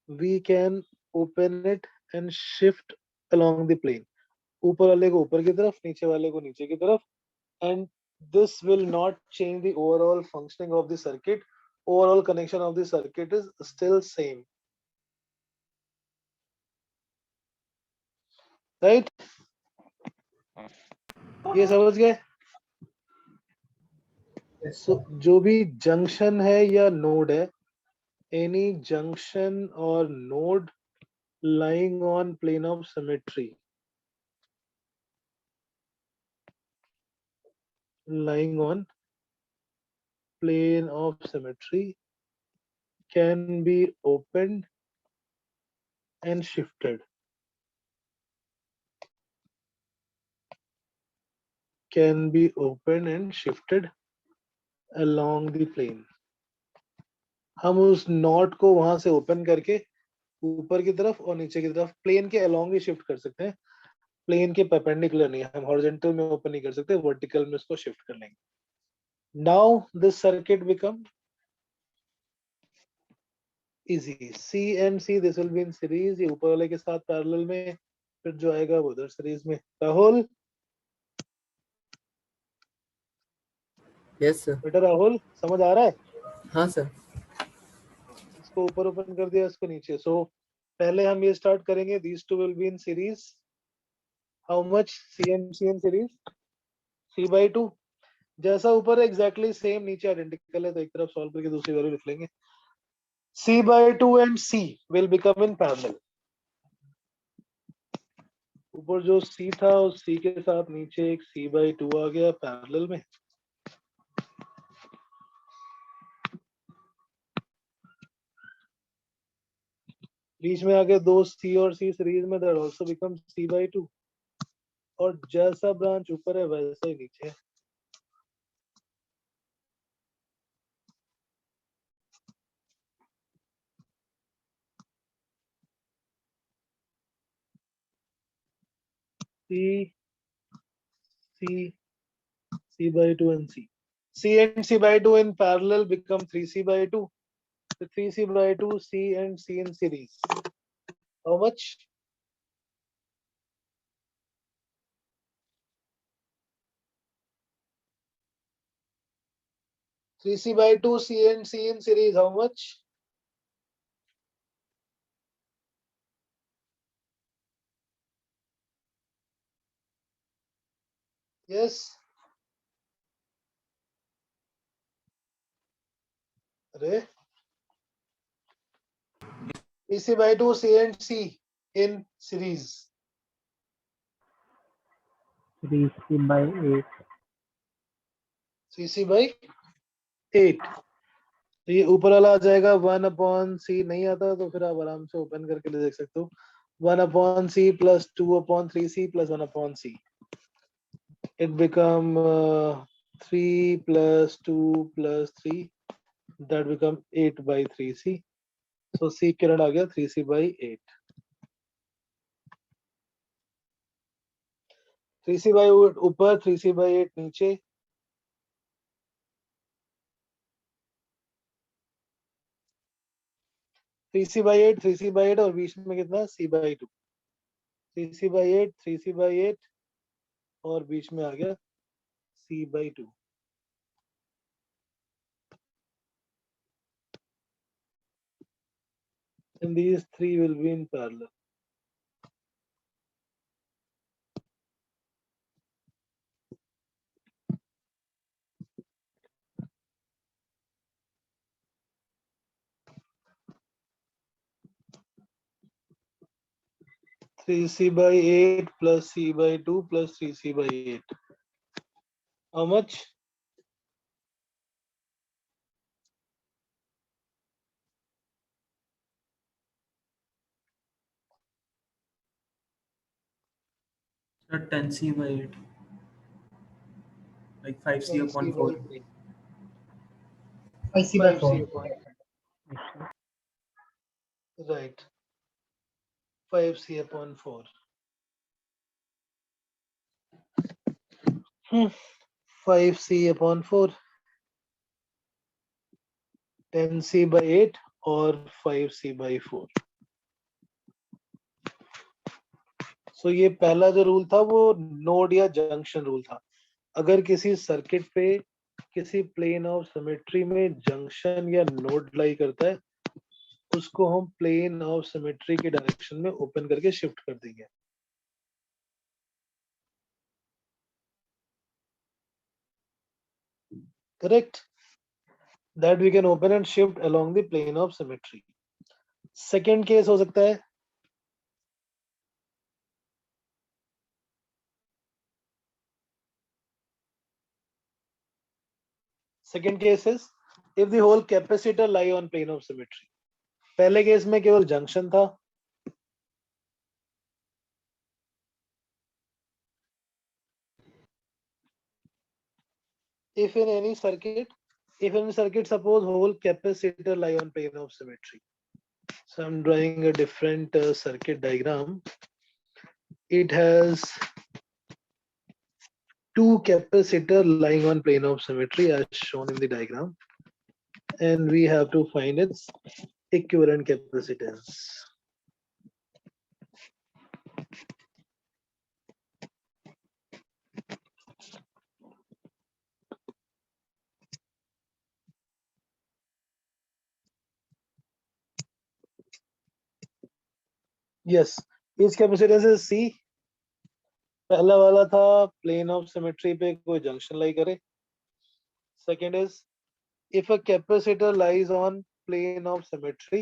we can open it and shift along the plane. ऊपर वाले को ऊपर की तरफ, नीचे वाले को नीचे की तरफ, and this will not change the overall functioning of the circuit. Overall connection of the circuit is still same. Right? ये समझ गए? Yes, So जो भी junction है या node है, any junction or node lying on plane of symmetry, lying on plane of symmetry can be opened and shifted. Can be opened and shifted along the plane. हम उस not को वहां से ओपन करके ऊपर की तरफ और नीचे की तरफ प्लेन के अलोंग ही शिफ्ट कर सकते हैं. प्लेन के परपेंडिकुलर नहीं, हम हॉरिजॉन्टल में ओपन नहीं कर सकते, वर्टिकल में इसको शिफ्ट कर लेंगे. Now this circuit become easy. C and C this will be in series. ये ऊपर वाले के साथ पैरेलल में, फिर जो आएगा वो उधर सीरीज में. Rahul, Yes, sir. बेटा राहुल समझ आ रहा है? हाँ sir. इसको ऊपर ओपन कर दिया, इसको नीचे. सो पहले हम ये स्टार्ट करेंगे. These two will be in series. How much? C and C in series C/2. जैसा ऊपर एग्जैक्टली सेम, नीचे आइडेंटिकल है, तो एक तरफ सॉल्व करके दूसरी वैल्यू लिख लेंगे. C/2 and C will become in parallel. ऊपर जो C था उस C के साथ नीचे एक C/2 आ गया पैरेलल में. बीच में आगे दो C और C सीरीज में, that also becomes C/2. और जैसा ब्रांच ऊपर है वैसा ही नीचे है. C, C, C/2 and C. C and C/2 in parallel become 3C/2. The 3C/2, C and C in series. How much? Three C/2, C and C in series. How much? Yes. अरे 3C/2, C and C in series. 3C/8. 3C/8. तो ये ऊपर वाला आ जाएगा 1/C. नहीं आता तो फिर आप आराम से ओपन करके ले देख सकते हो. 1/C plus 2/3C plus 1/C. It become 3 plus 2 plus 3. That become 8/3C. So C किरण आ गया 3C/8. 3C/8 ऊपर, 3C/8 नीचे. थ्री सी बाई एट और बीच में कितना? C/2. 3C/8, 3C/8 और बीच में आ गया C/2. And these three will be in parallel. Three C/8 plus C/2 plus 3C/8. How much? Sir, 10C/8. Like 5C/4. 5C/4. 5C/4. Right. 5C/4. 5c upon 4, 10c by 8 और 5c by 4. सो ये पहला जो rule था वो node या junction rule था. अगर किसी सर्किट पे किसी प्लेन ऑफ सिमेट्री में जंक्शन या नोड लाई करता है, उसको हम प्लेन ऑफ सिमेट्री के डायरेक्शन में ओपन करके शिफ्ट कर देंगे. Correct. That we can open and shift along the plane of symmetry. Second case हो सकता है second case is if the whole capacitor lie on plane of symmetry. पहले case में केवल जंक्शन था. If in any circuit suppose whole capacitor lie on plane of symmetry. So I'm drawing a different circuit diagram. It has two capacitor lying on plane of symmetry as shown in the diagram, and we have to find its equivalent capacitance. Yes, each capacitance is C. पहला वाला था plane of symmetry पे कोई junction लाई करे. Second is if a capacitor lies on plane of symmetry,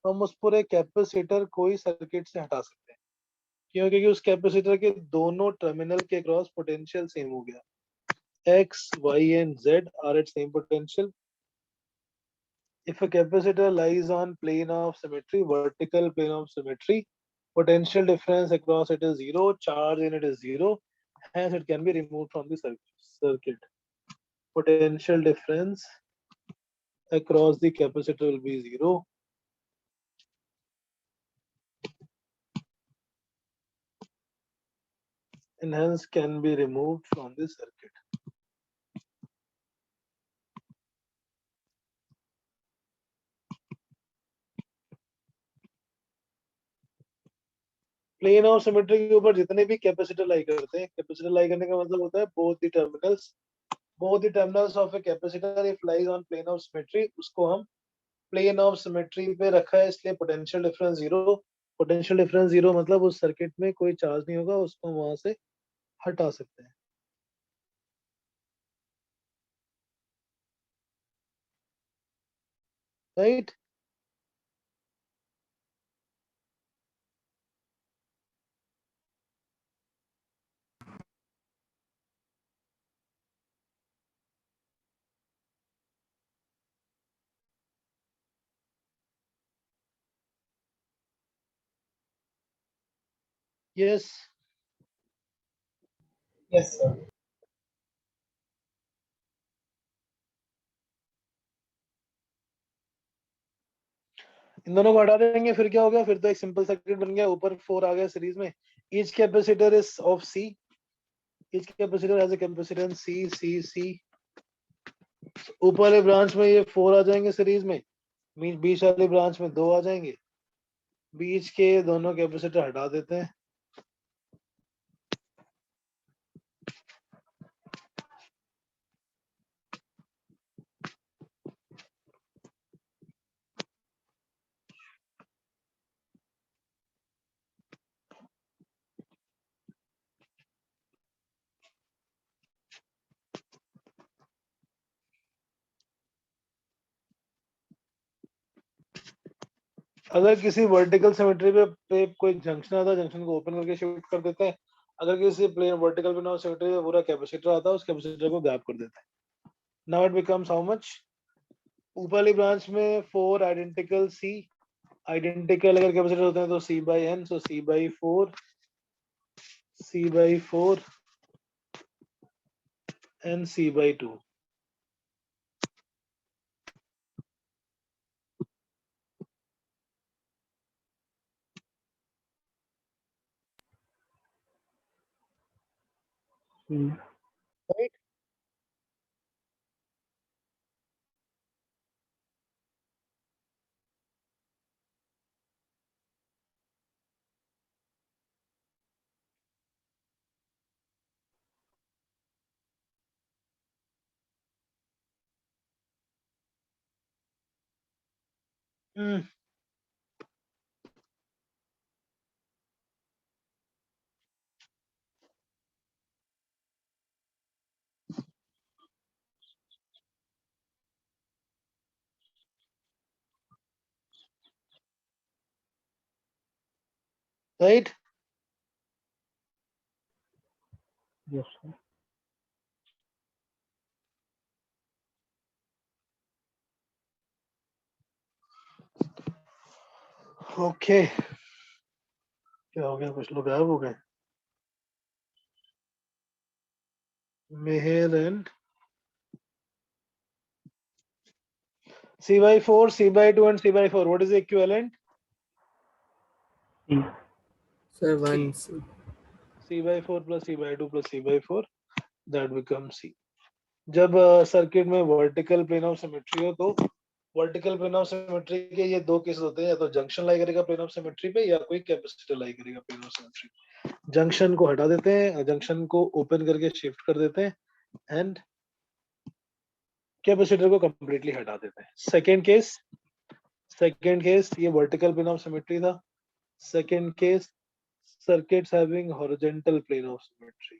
हम उस पूरे capacitor को ही सर्किट से हटा सकते हैं. क्यों? क्योंकि उस कैपेसिटर के दोनों टर्मिनल के क्रॉस पोटेंशियल सेम हो गया. X, Y and Z are at same potential. If a capacitor lies on plane of symmetry, vertical plane of symmetry, potential difference across it is zero, charge in it is zero, hence it can be removed from the circuit. Potential difference across the capacitor will be zero. And hence can be removed from the circuit. Plane of symmetry के ऊपर जितने भी capacitor लाई करते हैं, capacitor लाई करने का मतलब होता है both the terminals of a capacitor if lies on plane of symmetry, उसको हम प्लेन ऑफ सिमेट्री पे रखा है, इसलिए potential difference zero. Potential difference zero मतलब उस सर्किट में कोई चार्ज नहीं होगा, उसको वहां से हटा सकते हैं. राइट. यस. Yes, sir. इन दोनों को हटा देंगे, फिर क्या हो गया? फिर तो एक सिंपल सर्किट बन गया. ऊपर 4 आ गया सीरीज में. Each capacitor is of C. Each capacitor has a capacitance C C C. ऊपर वाले ब्रांच में ये 4 आ जाएंगे सीरीज में, बीच वाली ब्रांच में 2 आ जाएंगे. बीच के दोनों कैपेसिटर हटा देते हैं. अगर किसी वर्टिकल सिमेट्री पे कोई जंक्शन आता है, जंक्शन को ओपन करके शिफ्ट कर देते हैं. अगर किसी plane vertical plane of symmetry पे पूरा कैपेसिटर आता है, उस कैपेसिटर को गैप कर देते हैं. Now it becomes how much? ऊपर वाली ब्रांच में 4 आइडेंटिकल सी. आइडेंटिकल अगर कैपेसिटर होते हैं तो C by N, so C by 4 and C by 2. C right? Mm, right? Yes, sir. Okay. क्या हो गया? कुछ लोग गायब हो गए. Meher and C by 4, C by 2 and C by 4. What is the equivalent? C. Sir, C. 1 C. C by 4 plus C by 2 plus C by 4. That becomes C. जब circuit में वर्टिकल प्लेन ऑफ सिमेट्री हो तो vertical plane of symmetry के ये दो cases होते हैं, या तो जंक्शन लाई करेगा प्लेन ऑफ सिमेट्री पे या कोई कैपेसिटर लाई करेगा प्लेन ऑफ सिमेट्री. जंक्शन को हटा देते हैं, जंक्शन को ओपन करके शिफ्ट कर देते हैं एंड कैपेसिटर को कंप्लीटली हटा देते हैं. सेकेंड केस ये वर्टिकल प्लेन ऑफ सिमेट्री था. Second case circuits having horizontal plane of symmetry.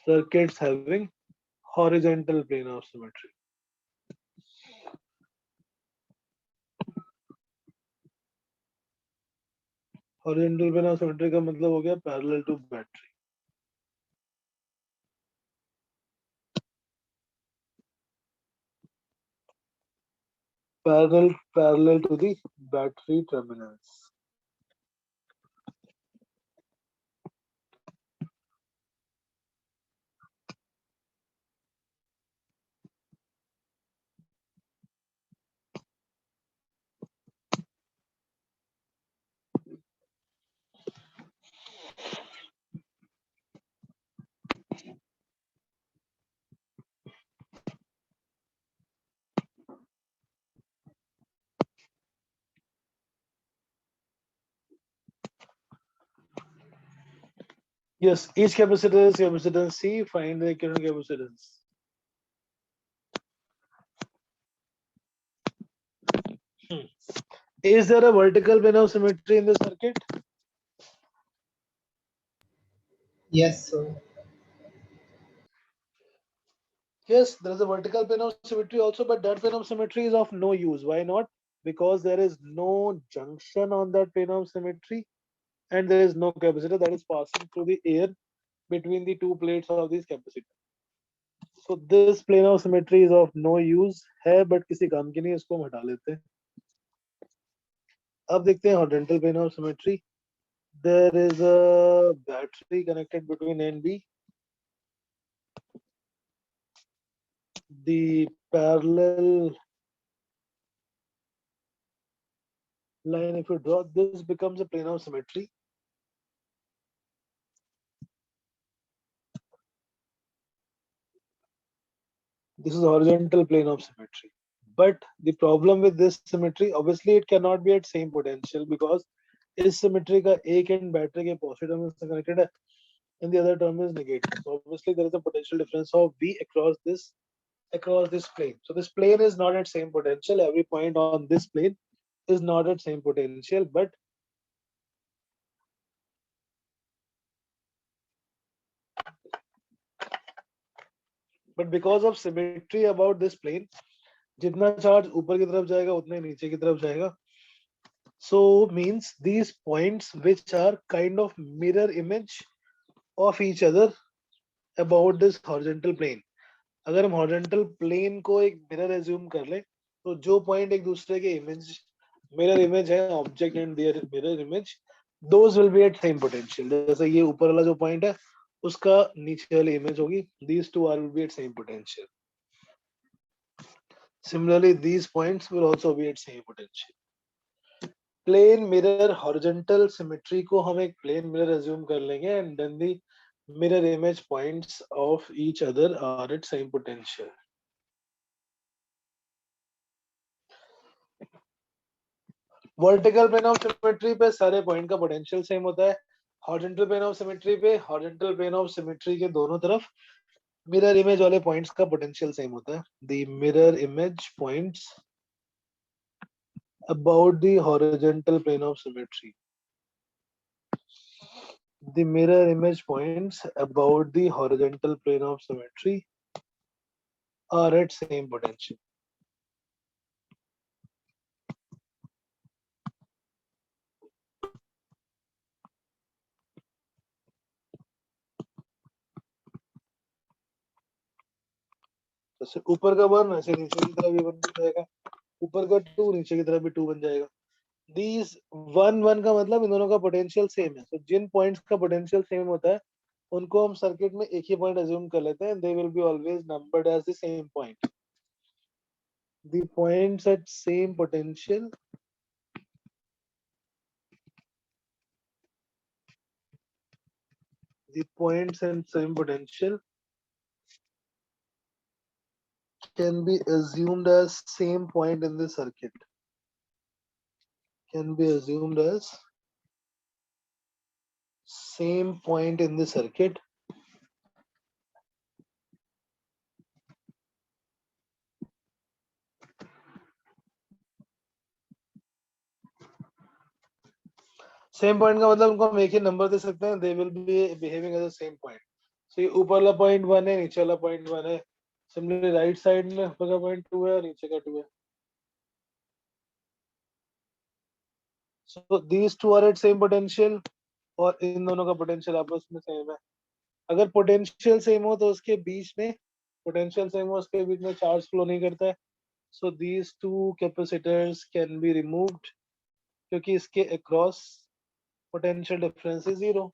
Circuits having horizontal plane of symmetry. Horizontal plane of symmetry का मतलब हो गया parallel to battery. Parallel to the battery terminals. Yes, each capacitor is capacitance C. Find the equivalent capacitance. Is there a vertical plane of symmetry in the circuit? Yes, so Yes, there is a vertical plane of symmetry also, but that plane of symmetry is of no use. Why not? Because there is no junction on that plane of symmetry and there is no capacitor that is passing through the air between the two plates of these capacitors. So this plane of symmetry is of no use है, but किसी काम की नहीं, इसको हम हटा लेते हैं. अब देखते हैं horizontal plane of symmetry. There is a battery connected between A and B. The parallel line, if you draw, this becomes a plane of symmetry. This is horizontal plane of symmetry. But the problem with this symmetry, obviously it cannot be at same potential because इस symmetry का एक end battery के positive terminal से connected है and the other term is negative. So obviously there is a potential difference of V across this plane. So this plane is not at same potential. Every point on this plane is not at same potential, but because of symmetry about this plane, जितना charge ऊपर की तरफ जाएगा उतना ही नीचे की तरफ जाएगा. So means these points which are kind of mirror image of each other about this horizontal plane. अगर हम horizontal plane को एक mirror assume कर ले, तो जो point एक दूसरे के mirror image है object and their mirror image, those will be at same potential. जैसे ये ऊपर वाला जो point है उसका नीचे वाली image होगी. These two will be at same potential. Similarly, these points will also be at same potential. Plane mirror horizontal symmetry को हम एक plane mirror assume कर लेंगे and then the mirror image points of each other are at same potential. Vertical plane of symmetry पे सारे point का potential same होता है. हॉरिजॉन्टल प्लेन ऑफ सिमेट्री पे हॉरिजॉन्टल प्लेन ऑफ सिमेट्री के दोनों तरफ मिरर इमेज वाले पॉइंट्स का पोटेंशियल सेम होता है. The mirror image points about the horizontal plane of symmetry. The mirror image points about the horizontal plane of symmetry are at same potential. जैसे ऊपर का 1 ऐसे नीचे की तरफ भी 1 बन जाएगा, ऊपर का 2 नीचे की तरफ भी 2 बन जाएगा. These 1 1 का मतलब इन दोनों का पोटेंशियल सेम है. तो जिन पॉइंट्स का पोटेंशियल सेम होता है उनको हम सर्किट में एक ही पॉइंट अज्यूम कर लेते हैं. They will be always numbered as the same point. The points at same potential can be assumed as same point in the circuit. Can be assumed as same point in the circuit. Same point का मतलब उनको हम एक ही number दे सकते हैं. They will be behaving as a same point. So ये ऊपर वाला पॉइंट 1 है, नीचे वाला पॉइंट 1 है. सिमिलरली राइट साइड में ऊपर का पॉइंट 2 है और नीचे का 2 है. So these two are at same potential और इन दोनों का पोटेंशियल आपस में सेम है. अगर पोटेंशियल सेम हो तो उसके बीच में चार्ज फ्लो नहीं करता है. So these two capacitors can be removed क्योंकि इसके अक्रॉस पोटेंशियल डिफरेंस इज 0.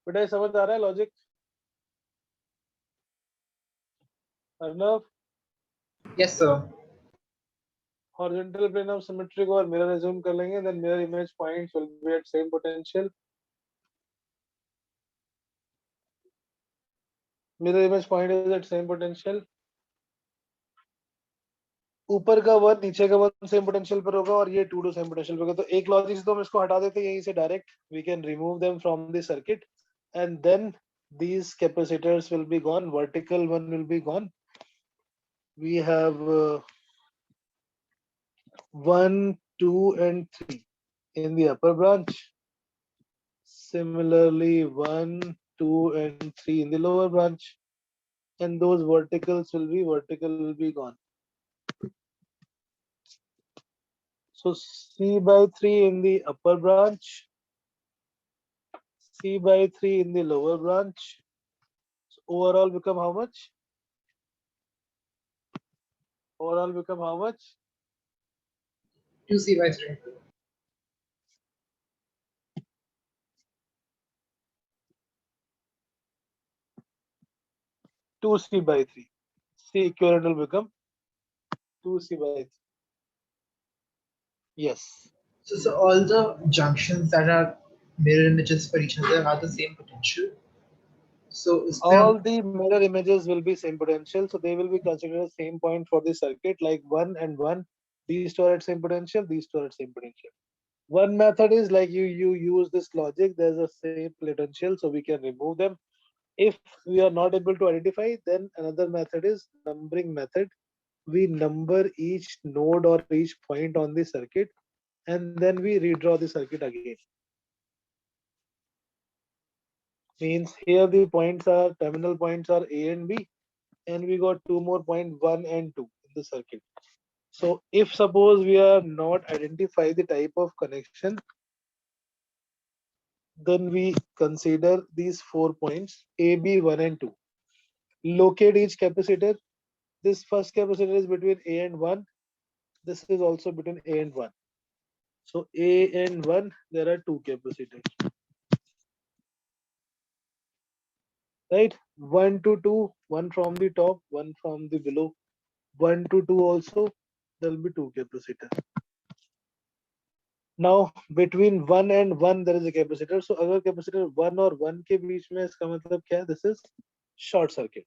बेटा ये समझ आ रहा है logic? Arnav, Yes, sir. Horizontal plane of symmetry को और मिरर अज्यूम कर लेंगे, then mirror image points will be at same potential. Mirror image point is at same potential. ऊपर का 1 नीचे का 1 सेम पोटेंशियल पर होगा और ये 2 2 सेम पोटेंशियल पर होगा. तो एक लॉजिक से तो हम इसको हटा देते हैं यहीं से direct. We can remove them from the circuit and then these capacitors will be gone, vertical one will be gone. We have 1 2 and 3 in the upper branch. Similarly 1 2 and 3 in the lower branch, and those verticals will be gone. So C by 3 in the upper branch, C by 3 in the lower branch. So overall become how much? Overall become how much? 2C by 3. Two C by 3. C equivalent will become 2C by 3. Yes. So all the junctions that are mirror images for each other are the same potential. So is All there, the mirror images will be same potential, so they will be considered as same point for the circuit, like 1 and 1. These two are at same potential, these two are at same potential. One method is like you use this logic, there's a same potential, so we can remove them. If we are not able to identify, then another method is numbering method. We number each node or each point on the circuit and then we redraw the circuit again. Means here the points are, terminal points are A and B, and we got two more point 1 and 2 in the circuit. So if suppose we are not identify the type of connection, then we consider these 4 points A, B, 1 and 2. Locate each capacitor. This first capacitor is between A and 1. This is also between A and 1. So A and 1, there are 2 capacitors. Right? 1 to 2, one from the top, one from the below. 1 to 2 also, there will be 2 capacitors. Now between 1 and 1 there is a capacitor. So अगर capacitor 1 और 1 के बीच में, इसका मतलब क्या है? This is short circuit.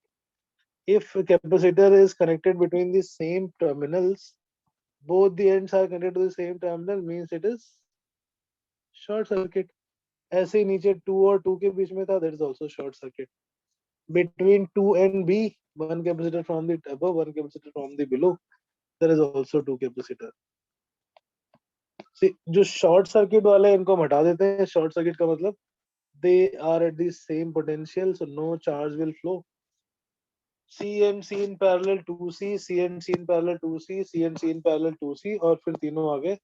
If a capacitor is connected between the same terminals, both the ends are connected to the same terminal, means it is short circuit. ऐसे ही नीचे 2 और 2 के बीच में था, that is also short circuit. Between 2 and B, one capacitor from the above, one capacitor from the below, there is also 2 capacitor. See, जो short circuit वाले हैं, इनको हम हटा देते हैं. Short circuit का मतलब they are at the same potential, so no charge will flow. C and C in parallel 2C, C and C in parallel 2C, C and C in parallel 2C, और फिर तीनों आगे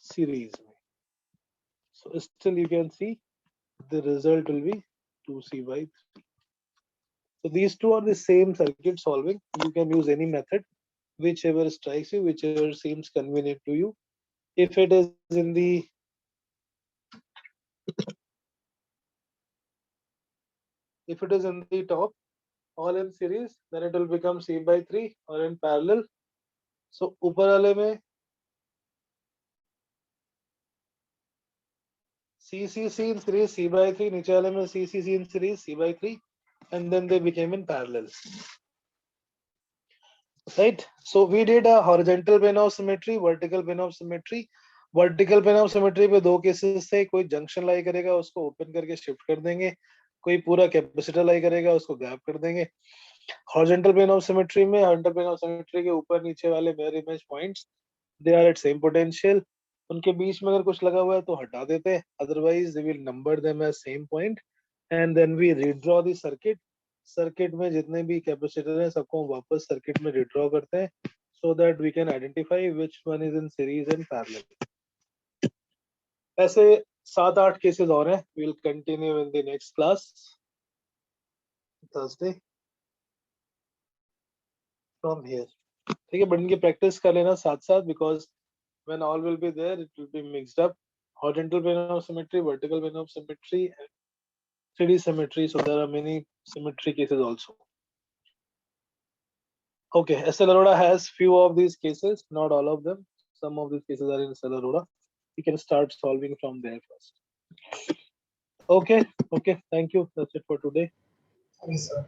series में. So still you can see the result will be 2C by 3. So these two are the same circuit solving. You can use any method, whichever strikes you, whichever seems convenient to you. If it is in the top, all in series, then it will become C by 3, or in parallel. So ऊपर वाले में C in series C by 3, नीचे वाले में C in series C by 3, and then they became in parallel. Right? So we did a horizontal plane of symmetry, vertical plane of symmetry. Vertical plane of symmetry पे 2 cases थे. कोई junction लाई करेगा, उसको open करके shift कर देंगे. कोई पूरा कैपेसिटर लाई करेगा, उसको गैप कर देंगे. हॉरिजॉन्टल प्लेन ऑफ सिमेट्री में, हॉरिजॉन्टल प्लेन ऑफ सिमेट्री के ऊपर नीचे वाले mirror image points, they are at same potential. उनके बीच में अगर कुछ लगा हुआ है तो हटा देते हैं, otherwise they will number them as same point, and then we redraw the circuit. Circuit में जितने भी कैपेसिटर हैं, सबको वापस सर्किट में रीड्रॉ करते हैं, so that we can identify which one is in series and parallel. ऐसे 7-8 केसेस और हैं. We will continue in the next class Thursday from here. ठीक है, बट इनकी प्रैक्टिस कर लेना साथ साथ, because when all will be there it will be mixed up. Horizontal plane of symmetry, vertical plane of symmetry, 3D symmetry, so there are many symmetry cases also. Okay, SL Arora has few of these cases, not all of them. Some of these cases are in SL Arora. You can start solving from there first. Okay, thank you. That's it for today. Yes, sir.